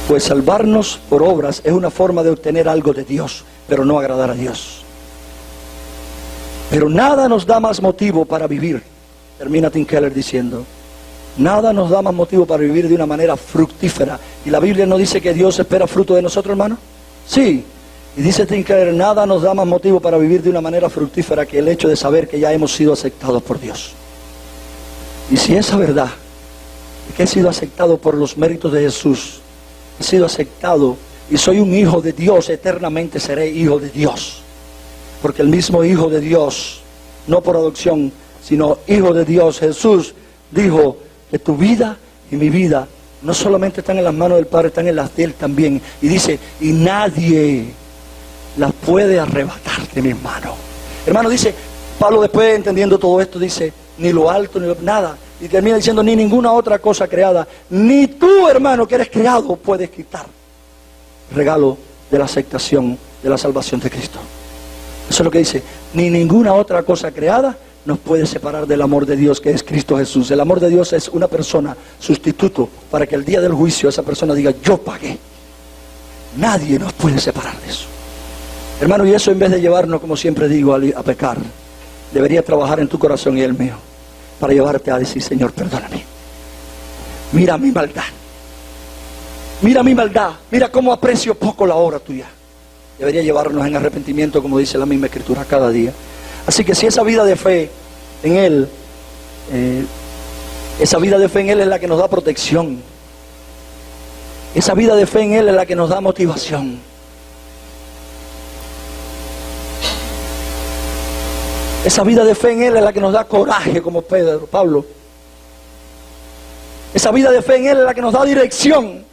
Pues salvarnos por obras es una forma de obtener algo de Dios, pero no agradar a Dios. Pero nada nos da más motivo para vivir, termina Tim Keller diciendo, Nada nos da más motivo para vivir de una manera fructífera. ¿Y la Biblia no dice que Dios espera fruto de nosotros, hermano? Sí. Y dice Tim Keller, nada nos da más motivo para vivir de una manera fructífera que el hecho de saber que ya hemos sido aceptados por Dios. Y si esa verdad, que he sido aceptado por los méritos de Jesús, he sido aceptado y soy un hijo de Dios, eternamente seré hijo de Dios. Porque el mismo Hijo de Dios, no por adopción, sino Hijo de Dios, Jesús, dijo que tu vida y mi vida no solamente están en las manos del Padre, están en las de Él también. Y dice, y nadie las puede arrebatar de mis manos. Hermano, dice, Pablo después entendiendo todo esto, dice, ni lo alto, ni nada. Y termina diciendo, ni ninguna otra cosa creada, ni tú, hermano, que eres creado, puedes quitar el regalo de la aceptación, de la salvación de Cristo. Eso es lo que dice, ni ninguna otra cosa creada nos puede separar del amor de Dios que es Cristo Jesús. El amor de Dios es una persona, sustituto, para que el día del juicio esa persona diga, yo pagué. Nadie nos puede separar de eso. Hermano, y eso en vez de llevarnos, como siempre digo, a pecar, debería trabajar en tu corazón y el mío, para llevarte a decir, Señor, perdóname. Mira mi maldad. Mira mi maldad. Mira cómo aprecio poco la obra tuya. Debería llevarnos en arrepentimiento, como dice la misma Escritura, cada día. Así que si esa vida de fe en Él, esa vida de fe en Él es la que nos da protección. Esa vida de fe en Él es la que nos da motivación. Esa vida de fe en Él es la que nos da coraje, como Pablo. Esa vida de fe en Él es la que nos da dirección,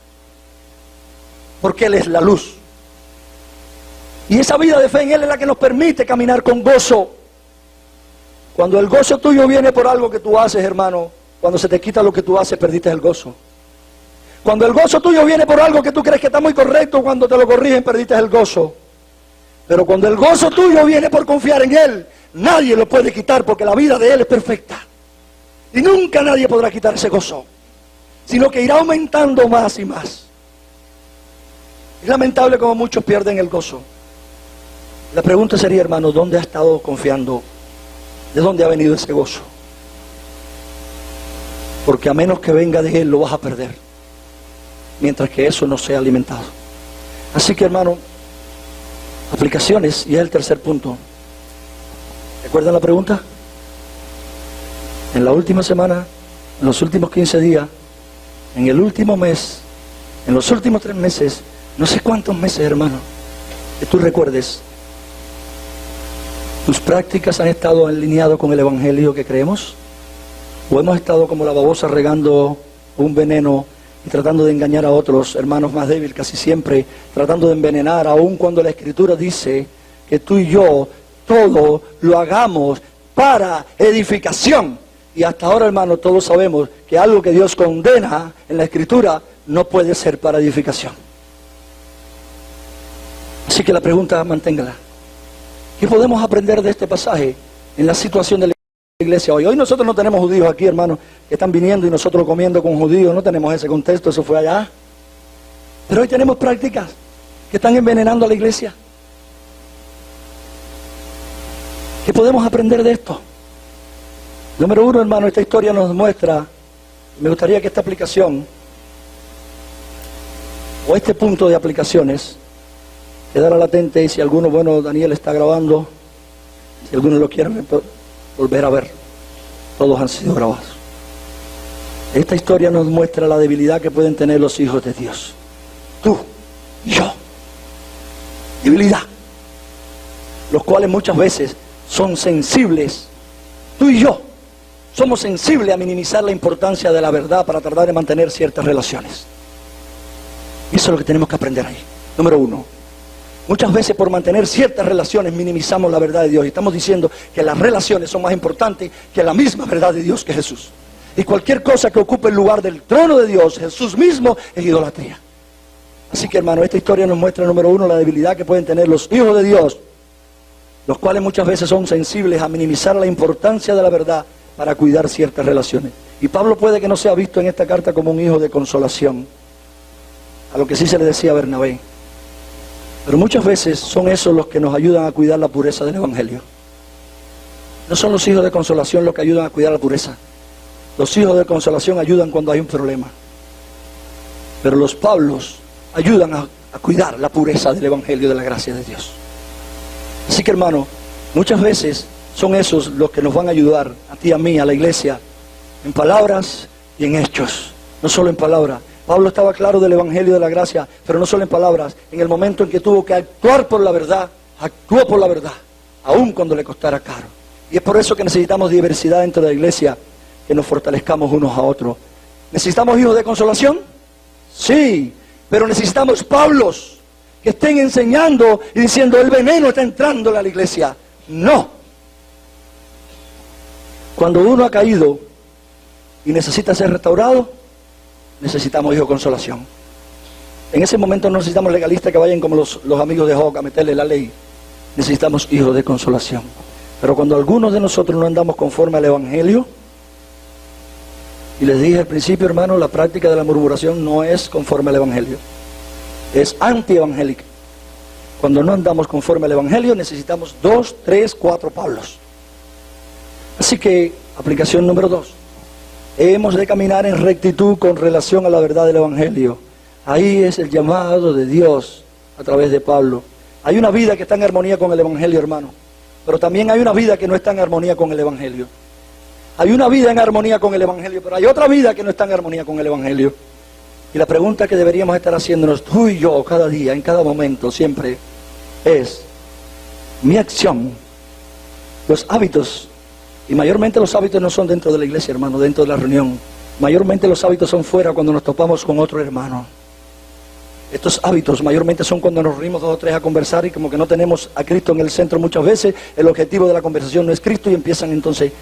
porque Él es la luz. Y esa vida de fe en Él es la que nos permite caminar con gozo. Cuando el gozo tuyo viene por algo que tú haces, hermano, cuando se te quita lo que tú haces, perdiste el gozo. Cuando el gozo tuyo viene por algo que tú crees que está muy correcto, cuando te lo corrigen, perdiste el gozo. Pero cuando el gozo tuyo viene por confiar en Él, nadie lo puede quitar, porque la vida de Él es perfecta. Y nunca nadie podrá quitar ese gozo, sino que irá aumentando más y más. Es lamentable como muchos pierden el gozo. La pregunta sería, hermano, ¿dónde ha estado confiando? ¿De dónde ha venido ese gozo? Porque a menos que venga de Él, lo vas a perder, mientras que eso no sea alimentado. Así que, hermano, aplicaciones, y es el tercer punto. ¿Recuerdan la pregunta? En la última semana, en los últimos 15 días, en el último mes, en los últimos 3 meses, no sé cuántos meses, hermano, que tú recuerdes, ¿tus prácticas han estado alineadas con el Evangelio que creemos? ¿O hemos estado como la babosa regando un veneno y tratando de engañar a otros hermanos más débiles, casi siempre tratando de envenenar, aun cuando la Escritura dice que tú y yo todo lo hagamos para edificación? Y hasta ahora, hermano, todos sabemos que algo que Dios condena en la Escritura no puede ser para edificación. Así que la pregunta, manténgala. ¿Qué podemos aprender de este pasaje en la situación de la iglesia hoy? Hoy nosotros no tenemos judíos aquí, hermano, que están viniendo y nosotros comiendo con judíos. No tenemos ese contexto, eso fue allá. Pero hoy tenemos prácticas que están envenenando a la iglesia. ¿Qué podemos aprender de esto? Número 1, hermano, esta historia nos muestra, me gustaría que esta aplicación, o este punto de aplicaciones, quedara latente, y si alguno, bueno, Daniel está grabando, si alguno lo quiere volver a ver, todos han sido grabados. Esta historia nos muestra la debilidad que pueden tener los hijos de Dios. Tú y yo. Debilidad. Los cuales muchas veces son sensibles. Tú y yo somos sensibles a minimizar la importancia de la verdad para tratar de mantener ciertas relaciones. Y eso es lo que tenemos que aprender ahí. Número 1. Muchas veces por mantener ciertas relaciones minimizamos la verdad de Dios y estamos diciendo que las relaciones son más importantes que la misma verdad de Dios, que Jesús. Y cualquier cosa que ocupe el lugar del trono de Dios, Jesús mismo, es idolatría. Así que, hermano, esta historia nos muestra, número 1, la debilidad que pueden tener los hijos de Dios, los cuales muchas veces son sensibles a minimizar la importancia de la verdad para cuidar ciertas relaciones. Y Pablo puede que no sea visto en esta carta como un hijo de consolación, a lo que sí se le decía a Bernabé. Pero muchas veces son esos los que nos ayudan a cuidar la pureza del Evangelio. No son los hijos de consolación los que ayudan a cuidar la pureza. Los hijos de consolación ayudan cuando hay un problema. Pero los Pablos ayudan a cuidar la pureza del Evangelio de la gracia de Dios. Así que, hermano, muchas veces son esos los que nos van a ayudar, a ti, a mí, a la iglesia, en palabras y en hechos. No solo en palabras. Pablo estaba claro del Evangelio de la gracia, pero no solo en palabras. En el momento en que tuvo que actuar por la verdad, actuó por la verdad, aun cuando le costara caro. Y es por eso que necesitamos diversidad dentro de la iglesia, que nos fortalezcamos unos a otros. ¿Necesitamos hijos de consolación? Sí, pero necesitamos Pablos que estén enseñando y diciendo: el veneno está entrando a la iglesia. No. Cuando uno ha caído y necesita ser restaurado, necesitamos hijos de consolación. En ese momento no necesitamos legalistas que vayan como los amigos de Job a meterle la ley. Necesitamos hijos de consolación. Pero cuando algunos de nosotros no andamos conforme al Evangelio, y les dije al principio, hermano, la práctica de la murmuración no es conforme al Evangelio, es anti-evangélica. Cuando no andamos conforme al Evangelio, necesitamos 2, 3, 4 Pablos. Así que, aplicación número 2. Hemos de caminar en rectitud con relación a la verdad del Evangelio. Ahí es el llamado de Dios a través de Pablo. Hay una vida que está en armonía con el Evangelio, hermano. Pero también hay una vida que no está en armonía con el Evangelio. Hay una vida en armonía con el Evangelio, pero hay otra vida que no está en armonía con el Evangelio. Y la pregunta que deberíamos estar haciéndonos tú y yo cada día, en cada momento, siempre, es: mi acción, los hábitos, y mayormente los hábitos no son dentro de la iglesia, hermano, dentro de la reunión. Mayormente los hábitos son fuera, cuando nos topamos con otro hermano. Estos hábitos mayormente son cuando nos reunimos 2 o 3 a conversar y como que no tenemos a Cristo en el centro muchas veces. El objetivo de la conversación no es Cristo y empiezan entonces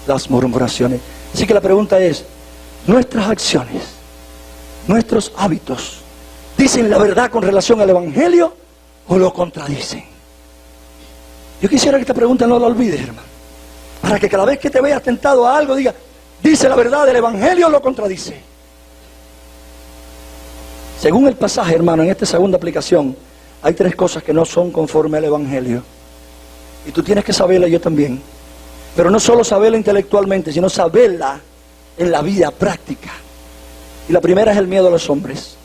las murmuraciones. Así que la pregunta es: ¿nuestras acciones, nuestros hábitos, dicen la verdad con relación al Evangelio o lo contradicen? Yo quisiera que esta pregunta no la olvides, hermano, para que cada vez que te veas tentado a algo, diga: ¿dice la verdad del Evangelio o lo contradice? Según el pasaje, hermano, en esta segunda aplicación, hay 3 cosas que no son conforme al Evangelio. Y tú tienes que saberla, yo también. Pero no solo saberla intelectualmente, sino saberla en la vida práctica. Y la primera es el miedo a los hombres.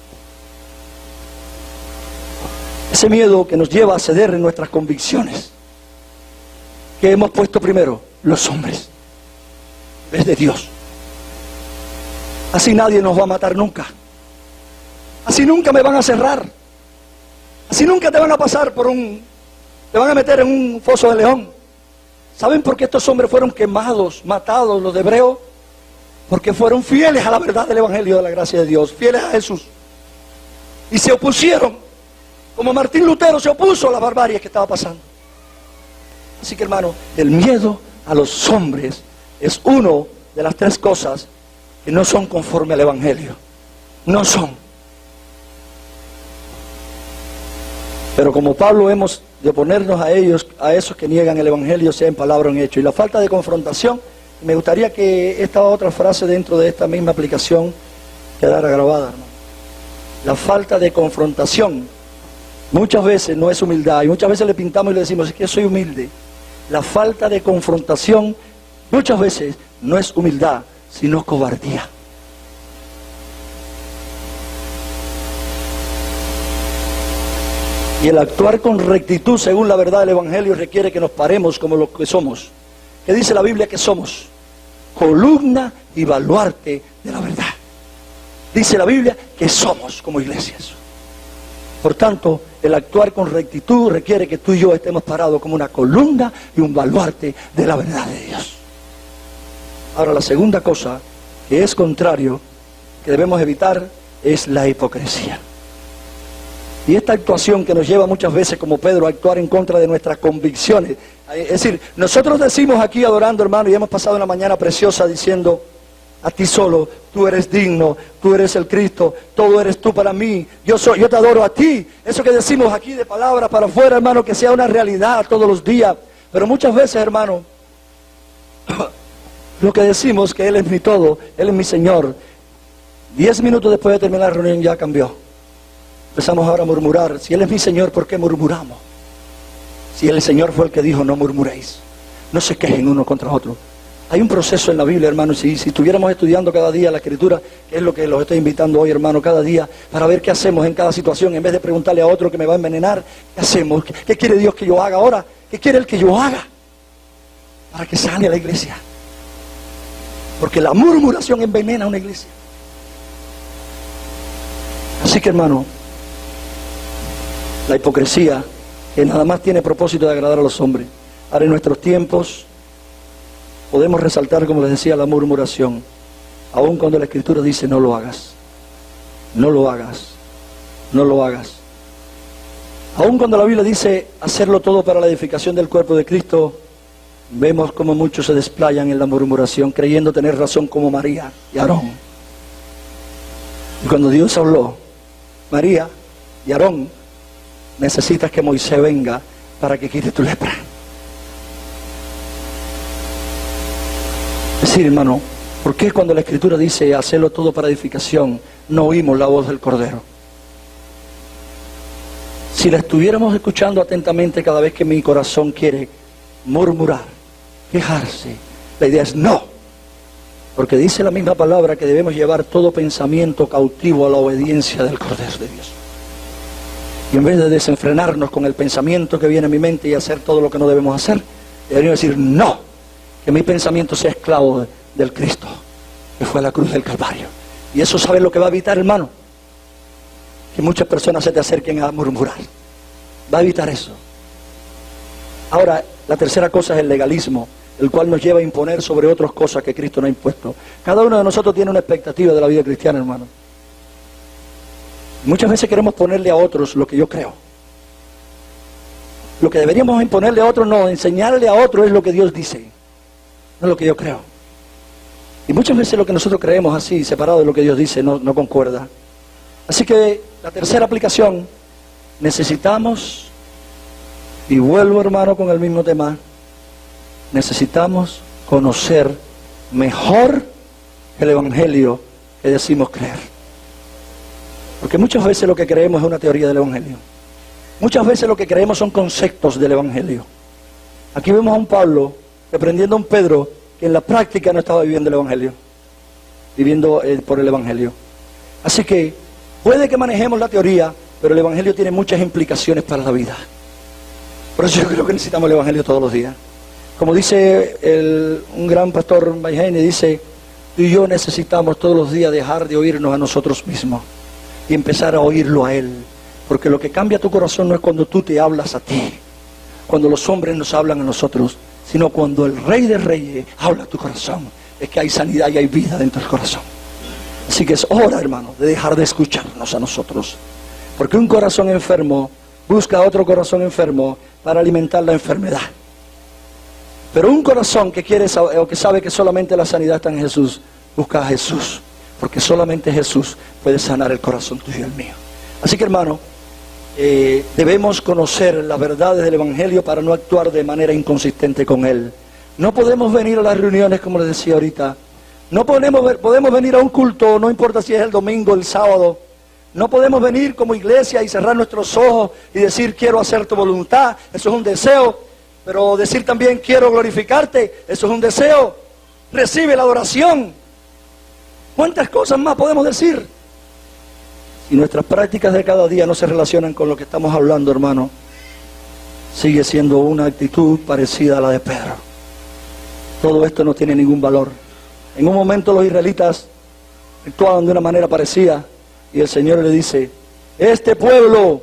Ese miedo que nos lleva a ceder en nuestras convicciones. ¿Qué hemos puesto primero? Los hombres. En vez de Dios. Así nadie nos va a matar nunca. Así nunca me van a cerrar. Así nunca te van a pasar te van a meter en un foso de león. ¿Saben por qué estos hombres fueron quemados, matados, los de Hebreo? Porque fueron fieles a la verdad del Evangelio de la gracia de Dios, fieles a Jesús. Y se opusieron, como Martín Lutero se opuso a la barbarie que estaba pasando. Así que, hermano, el miedo a los hombres es una de las 3 cosas que no son conforme al Evangelio. No son. Pero como Pablo hemos de oponernos a ellos, a esos que niegan el Evangelio, sea en palabra o en hecho. Y la falta de confrontación, me gustaría que esta otra frase dentro de esta misma aplicación quedara grabada, hermano. La falta de confrontación muchas veces no es humildad, y muchas veces le pintamos y le decimos: es que yo soy humilde. La falta de confrontación muchas veces no es humildad, sino cobardía. Y el actuar con rectitud según la verdad del Evangelio requiere que nos paremos como lo que somos. ¿Qué dice la Biblia que somos? Columna y baluarte de la verdad. Dice la Biblia que somos como iglesias. Por tanto, el actuar con rectitud requiere que tú y yo estemos parados como una columna y un baluarte de la verdad de Dios. Ahora, la segunda cosa que es contrario, que debemos evitar, es la hipocresía. Y esta actuación que nos lleva muchas veces, como Pedro, a actuar en contra de nuestras convicciones. Es decir, nosotros decimos aquí adorando, hermano, y hemos pasado una mañana preciosa diciendo: a ti solo, tú eres digno, tú eres el Cristo, todo eres tú para mí, yo te adoro a ti. Eso que decimos aquí de palabra para afuera, hermano, que sea una realidad todos los días. Pero muchas veces, hermano, lo que decimos que Él es mi todo, Él es mi Señor, 10 minutos después de terminar la reunión ya cambió. Empezamos ahora a murmurar. Si Él es mi Señor, ¿por qué murmuramos? Si el Señor fue el que dijo: no murmuréis, no se quejen uno contra otro. Hay un proceso en la Biblia, hermano, si estuviéramos estudiando cada día la Escritura, que es lo que los estoy invitando hoy, hermano, cada día, para ver qué hacemos en cada situación, en vez de preguntarle a otro que me va a envenenar, ¿qué hacemos? ¿Qué quiere Dios que yo haga ahora? ¿Qué quiere Él que yo haga? Para que sane a la iglesia. Porque la murmuración envenena a una iglesia. Así que, hermano, la hipocresía, que nada más tiene propósito de agradar a los hombres. Ahora, en nuestros tiempos, podemos resaltar, como les decía, la murmuración, aun cuando la Escritura dice no lo hagas, no lo hagas, no lo hagas. Aun cuando la Biblia dice hacerlo todo para la edificación del cuerpo de Cristo, vemos como muchos se desplayan en la murmuración, creyendo tener razón como María y Aarón. Y cuando Dios habló, María y Aarón, necesitas que Moisés venga para que quite tu lepra. Es decir, hermano, ¿por qué cuando la Escritura dice hacerlo todo para edificación, no oímos la voz del Cordero? Si la estuviéramos escuchando atentamente cada vez que mi corazón quiere murmurar, quejarse, la idea es no. Porque dice la misma palabra que debemos llevar todo pensamiento cautivo a la obediencia del Cordero de Dios. Y en vez de desenfrenarnos con el pensamiento que viene a mi mente y hacer todo lo que no debemos hacer, deberíamos decir no. Que mi pensamiento sea esclavo del Cristo, que fue a la cruz del Calvario. Y eso, ¿sabes lo que va a evitar, hermano? Que muchas personas se te acerquen a murmurar. Va a evitar eso. Ahora, la tercera cosa es el legalismo, el cual nos lleva a imponer sobre otras cosas que Cristo no ha impuesto. Cada uno de nosotros tiene una expectativa de la vida cristiana, hermano. Muchas veces queremos ponerle a otros lo que yo creo. Lo que deberíamos imponerle a otros, no, enseñarle a otros es lo que Dios dice. No es lo que yo creo. Y muchas veces lo que nosotros creemos así, separado de lo que Dios dice, no concuerda. Así que la tercera aplicación, necesitamos, y vuelvo, hermano, con el mismo tema, necesitamos conocer mejor el Evangelio que decimos creer. Porque muchas veces lo que creemos es una teoría del Evangelio. Muchas veces lo que creemos son conceptos del Evangelio. Aquí vemos a un Pablo reprendiendo a un Pedro que en la práctica no estaba viviendo el Evangelio, viviendo por el Evangelio. Así que puede que manejemos la teoría, pero el Evangelio tiene muchas implicaciones para la vida. Por eso yo creo que necesitamos el Evangelio todos los días. Como dice un gran pastor Mayhene, dice, tú y yo necesitamos todos los días dejar de oírnos a nosotros mismos y empezar a oírlo a Él. Porque lo que cambia tu corazón no es cuando tú te hablas a ti, cuando los hombres nos hablan a nosotros, sino cuando el Rey de Reyes habla a tu corazón. Es que hay sanidad y hay vida dentro del corazón. Así que es hora, hermano, de dejar de escucharnos a nosotros. Porque un corazón enfermo busca otro corazón enfermo para alimentar la enfermedad. Pero un corazón que quiere o que sabe que solamente la sanidad está en Jesús, busca a Jesús. Porque solamente Jesús puede sanar el corazón tuyo y el mío. Así que, hermano, debemos conocer las verdades del Evangelio para no actuar de manera inconsistente con Él. No podemos venir a las reuniones, como les decía ahorita. No podemos venir a un culto, no importa si es el domingo o el sábado. No podemos venir como iglesia y cerrar nuestros ojos y decir quiero hacer tu voluntad, eso es un deseo. Pero decir también quiero glorificarte, eso es un deseo. Recibe la adoración. ¿Cuántas cosas más podemos decir? Si nuestras prácticas de cada día no se relacionan con lo que estamos hablando, hermano, sigue siendo una actitud parecida a la de Pedro. Todo esto no tiene ningún valor. En un momento los israelitas actuaban de una manera parecida y el Señor le dice, este pueblo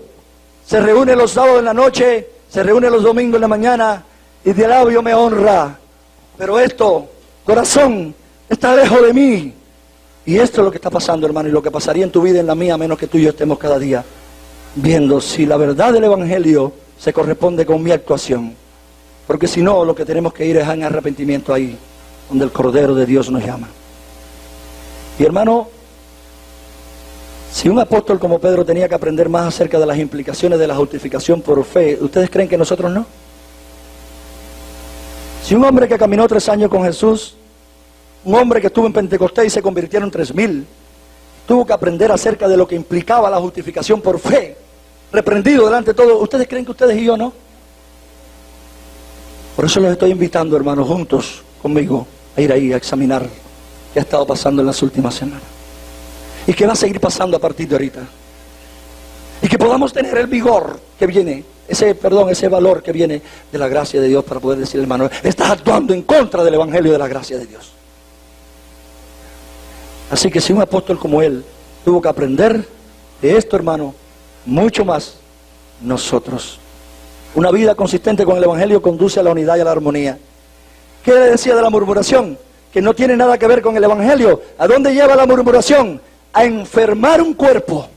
se reúne los sábados en la noche, se reúne los domingos en la mañana y de labio me honra, pero esto, corazón, está lejos de mí. Y esto es lo que está pasando, hermano, y lo que pasaría en tu vida y en la mía, a menos que tú y yo estemos cada día viendo si la verdad del Evangelio se corresponde con mi actuación. Porque si no, lo que tenemos que ir es en arrepentimiento ahí, donde el Cordero de Dios nos llama. Y hermano, si un apóstol como Pedro tenía que aprender más acerca de las implicaciones de la justificación por fe, ¿ustedes creen que nosotros no? Si un hombre que caminó 3 años con Jesús, un hombre que estuvo en Pentecostés y se convirtieron 3,000, tuvo que aprender acerca de lo que implicaba la justificación por fe, reprendido delante de todos, ¿ustedes creen que ustedes y yo no? Por eso los estoy invitando, hermanos, juntos conmigo, a ir ahí a examinar qué ha estado pasando en las últimas semanas. Y qué va a seguir pasando a partir de ahorita. Y que podamos tener el vigor que viene, ese valor que viene de la gracia de Dios para poder decir, hermano, estás actuando en contra del evangelio de la gracia de Dios. Así que si un apóstol como él tuvo que aprender de esto, hermano, mucho más nosotros. Una vida consistente con el evangelio conduce a la unidad y a la armonía. ¿Qué le decía de la murmuración? Que no tiene nada que ver con el evangelio. ¿A dónde lleva la murmuración? A enfermar un cuerpo,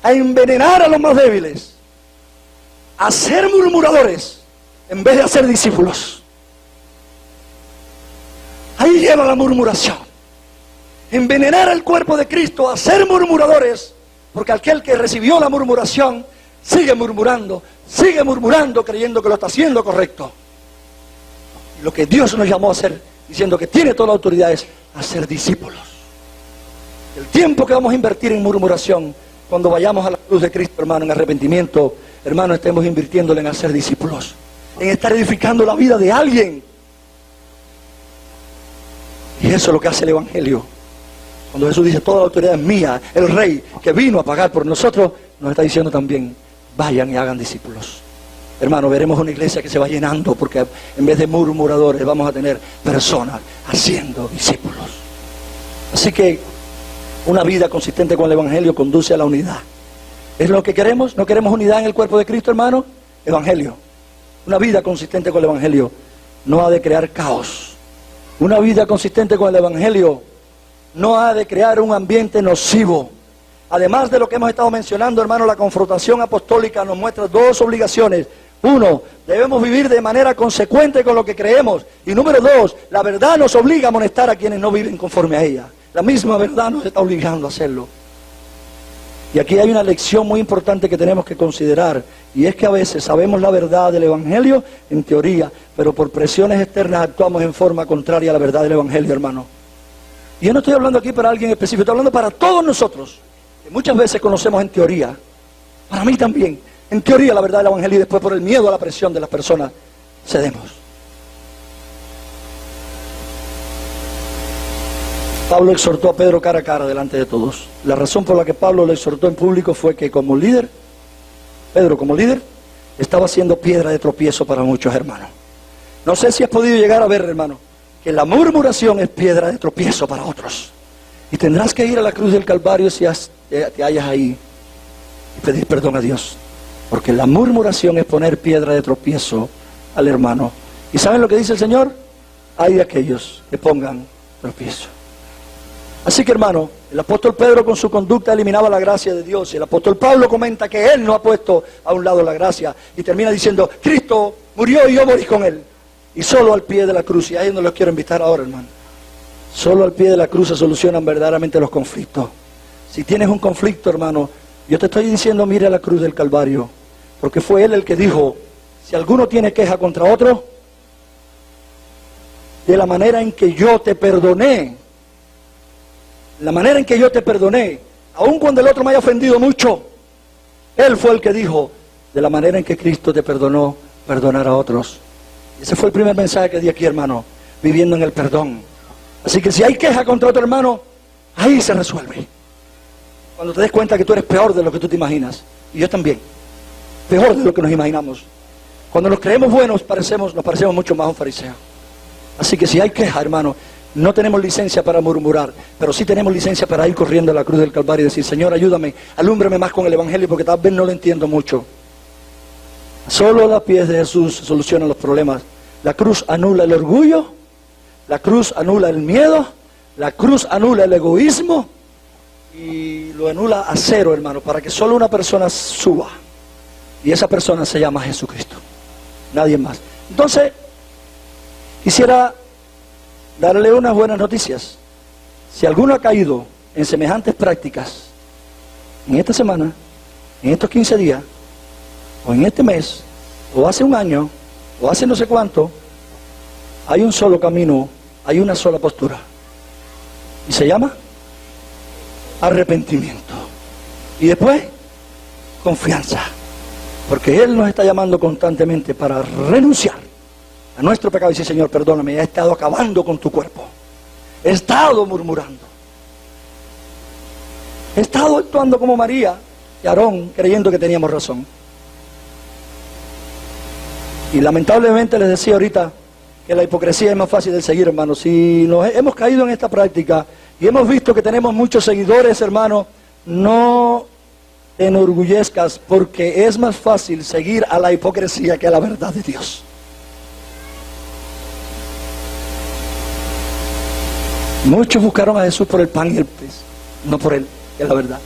a envenenar a los más débiles, a ser murmuradores en vez de hacer discípulos. Ahí lleva la murmuración. Envenenar el cuerpo de Cristo, a ser murmuradores, porque aquel que recibió la murmuración sigue murmurando creyendo que lo está haciendo correcto. Y lo que Dios nos llamó a hacer, diciendo que tiene toda la autoridad, es a ser discípulos. El tiempo que vamos a invertir en murmuración, cuando vayamos a la cruz de Cristo, hermano, en arrepentimiento, hermano, estemos invirtiéndole en hacer discípulos, en estar edificando la vida de alguien. Y eso es lo que hace el evangelio. Cuando Jesús dice, toda la autoridad es mía, el Rey que vino a pagar por nosotros, nos está diciendo también, vayan y hagan discípulos. Hermano, veremos una iglesia que se va llenando, porque en vez de murmuradores vamos a tener personas haciendo discípulos. Así que una vida consistente con el evangelio conduce a la unidad. ¿Es lo que queremos? ¿No queremos unidad en el cuerpo de Cristo, hermano? Evangelio. Una vida consistente con el evangelio no ha de crear caos. Una vida consistente con el evangelio no ha de crear un ambiente nocivo. Además de lo que hemos estado mencionando, hermano, la confrontación apostólica nos muestra dos obligaciones. Uno, debemos vivir de manera consecuente con lo que creemos. Y número dos, la verdad nos obliga a amonestar a quienes no viven conforme a ella. La misma verdad nos está obligando a hacerlo. Y aquí hay una lección muy importante que tenemos que considerar, y es que a veces sabemos la verdad del evangelio en teoría, pero por presiones externas actuamos en forma contraria a la verdad del evangelio, hermano. Y yo no estoy hablando aquí para alguien específico, estoy hablando para todos nosotros, que muchas veces conocemos en teoría, para mí también, en teoría la verdad del evangelio, y después por el miedo a la presión de las personas cedemos. Pablo exhortó a Pedro cara a cara delante de todos. La razón por la que Pablo lo exhortó en público fue que como líder, Pedro como líder, estaba siendo piedra de tropiezo para muchos hermanos. No sé si has podido llegar a ver, hermano, que la murmuración es piedra de tropiezo para otros. Y tendrás que ir a la cruz del Calvario si te hallas ahí y pedir perdón a Dios. Porque la murmuración es poner piedra de tropiezo al hermano. ¿Y saben lo que dice el Señor? Hay de aquellos que pongan tropiezo. Así que, hermano, el apóstol Pedro con su conducta eliminaba la gracia de Dios. Y el apóstol Pablo comenta que él no ha puesto a un lado la gracia. Y termina diciendo, Cristo murió y yo morí con él. Y solo al pie de la cruz, y ahí no los quiero invitar ahora, hermano. Solo al pie de la cruz se solucionan verdaderamente los conflictos. Si tienes un conflicto, hermano, yo te estoy diciendo, mire a la cruz del Calvario. Porque fue él el que dijo, si alguno tiene queja contra otro, de la manera en que yo te perdoné, la manera en que yo te perdoné, aun cuando el otro me haya ofendido mucho, él fue el que dijo, de la manera en que Cristo te perdonó, perdonar a otros. Ese fue el primer mensaje que di aquí, hermano, viviendo en el perdón. Así que si hay queja contra otro hermano, ahí se resuelve. Cuando te des cuenta que tú eres peor de lo que tú te imaginas, y yo también, peor de lo que nos imaginamos. Cuando nos creemos buenos, nos parecemos mucho más a un fariseo. Así que si hay queja, hermano, no tenemos licencia para murmurar, pero sí tenemos licencia para ir corriendo a la cruz del Calvario y decir, Señor, ayúdame, alúmbrame más con el evangelio, porque tal vez no lo entiendo mucho. Solo a los pies de Jesús se solucionan los problemas. La cruz anula el orgullo, la cruz anula el miedo, la cruz anula el egoísmo y lo anula a cero, hermano, para que solo una persona suba. Y esa persona se llama Jesucristo, nadie más. Entonces, quisiera darle unas buenas noticias. Si alguno ha caído en semejantes prácticas, en esta semana, en estos 15 días, o en este mes, o hace un año, o hace no sé cuánto, hay un solo camino, hay una sola postura. Y se llama arrepentimiento. Y después, confianza. Porque Él nos está llamando constantemente para renunciar a nuestro pecado y decir, Señor, perdóname, he estado acabando con tu cuerpo. He estado murmurando. He estado actuando como María y Aarón, creyendo que teníamos razón. Y lamentablemente les decía ahorita que la hipocresía es más fácil de seguir, hermanos. Si hemos caído en esta práctica y hemos visto que tenemos muchos seguidores, hermanos, no te enorgullezcas, porque es más fácil seguir a la hipocresía que a la verdad de Dios. Muchos buscaron a Jesús por el pan y el pez, no por él, que es la verdad.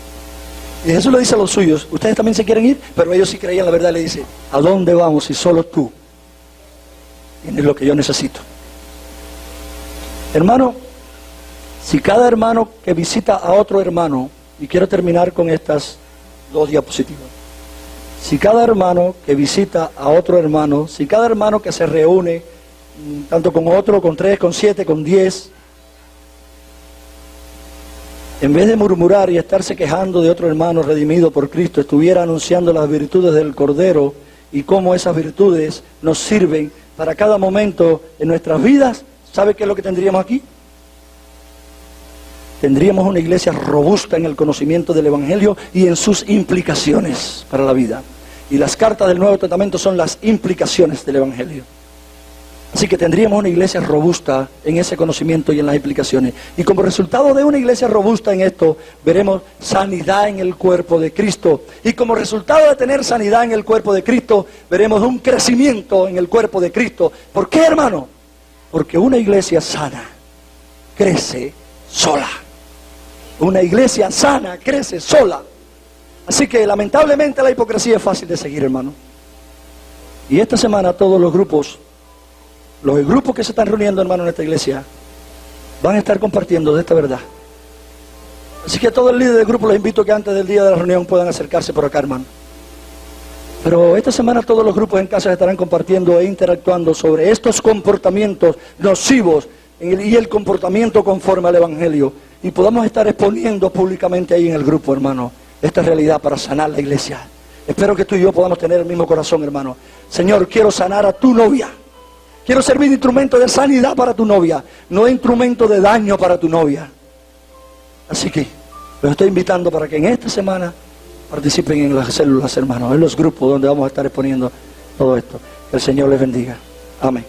Y Jesús le dice a los suyos, ustedes también se quieren ir, pero ellos sí creían la verdad. Le dice, ¿a dónde vamos si solo tú tienes lo que yo necesito? Hermano, si cada hermano que visita a otro hermano, y quiero terminar con estas 2 diapositivas, si cada hermano que visita a otro hermano, si cada hermano que se reúne, tanto con otro, con 3, con 7, con 10, en vez de murmurar y estarse quejando de otro hermano redimido por Cristo, estuviera anunciando las virtudes del Cordero y cómo esas virtudes nos sirven para cada momento en nuestras vidas, ¿sabe qué es lo que tendríamos aquí? Tendríamos una iglesia robusta en el conocimiento del Evangelio y en sus implicaciones para la vida. Y las cartas del Nuevo Testamento son las implicaciones del Evangelio. Así que tendríamos una iglesia robusta en ese conocimiento y en las implicaciones. Y como resultado de una iglesia robusta en esto, veremos sanidad en el cuerpo de Cristo. Y como resultado de tener sanidad en el cuerpo de Cristo, veremos un crecimiento en el cuerpo de Cristo. ¿Por qué, hermano? Porque una iglesia sana crece sola. Una iglesia sana crece sola. Así que lamentablemente la hipocresía es fácil de seguir, hermano. Y esta semana todos los grupos que se están reuniendo, hermano, en esta iglesia, van a estar compartiendo de esta verdad. Así que a todo el líder del grupo les invito a que antes del día de la reunión puedan acercarse por acá, hermano. Pero esta semana todos los grupos en casa estarán compartiendo e interactuando sobre estos comportamientos nocivos y el comportamiento conforme al Evangelio. Y podamos estar exponiendo públicamente ahí en el grupo, hermano, esta realidad para sanar la iglesia. Espero que tú y yo podamos tener el mismo corazón, hermano. Señor, quiero sanar a tu novia. Quiero servir de instrumento de sanidad para tu novia, no de instrumento de daño para tu novia. Así que los estoy invitando para que en esta semana participen en las células, hermanos, en los grupos donde vamos a estar exponiendo todo esto. Que el Señor les bendiga. Amén.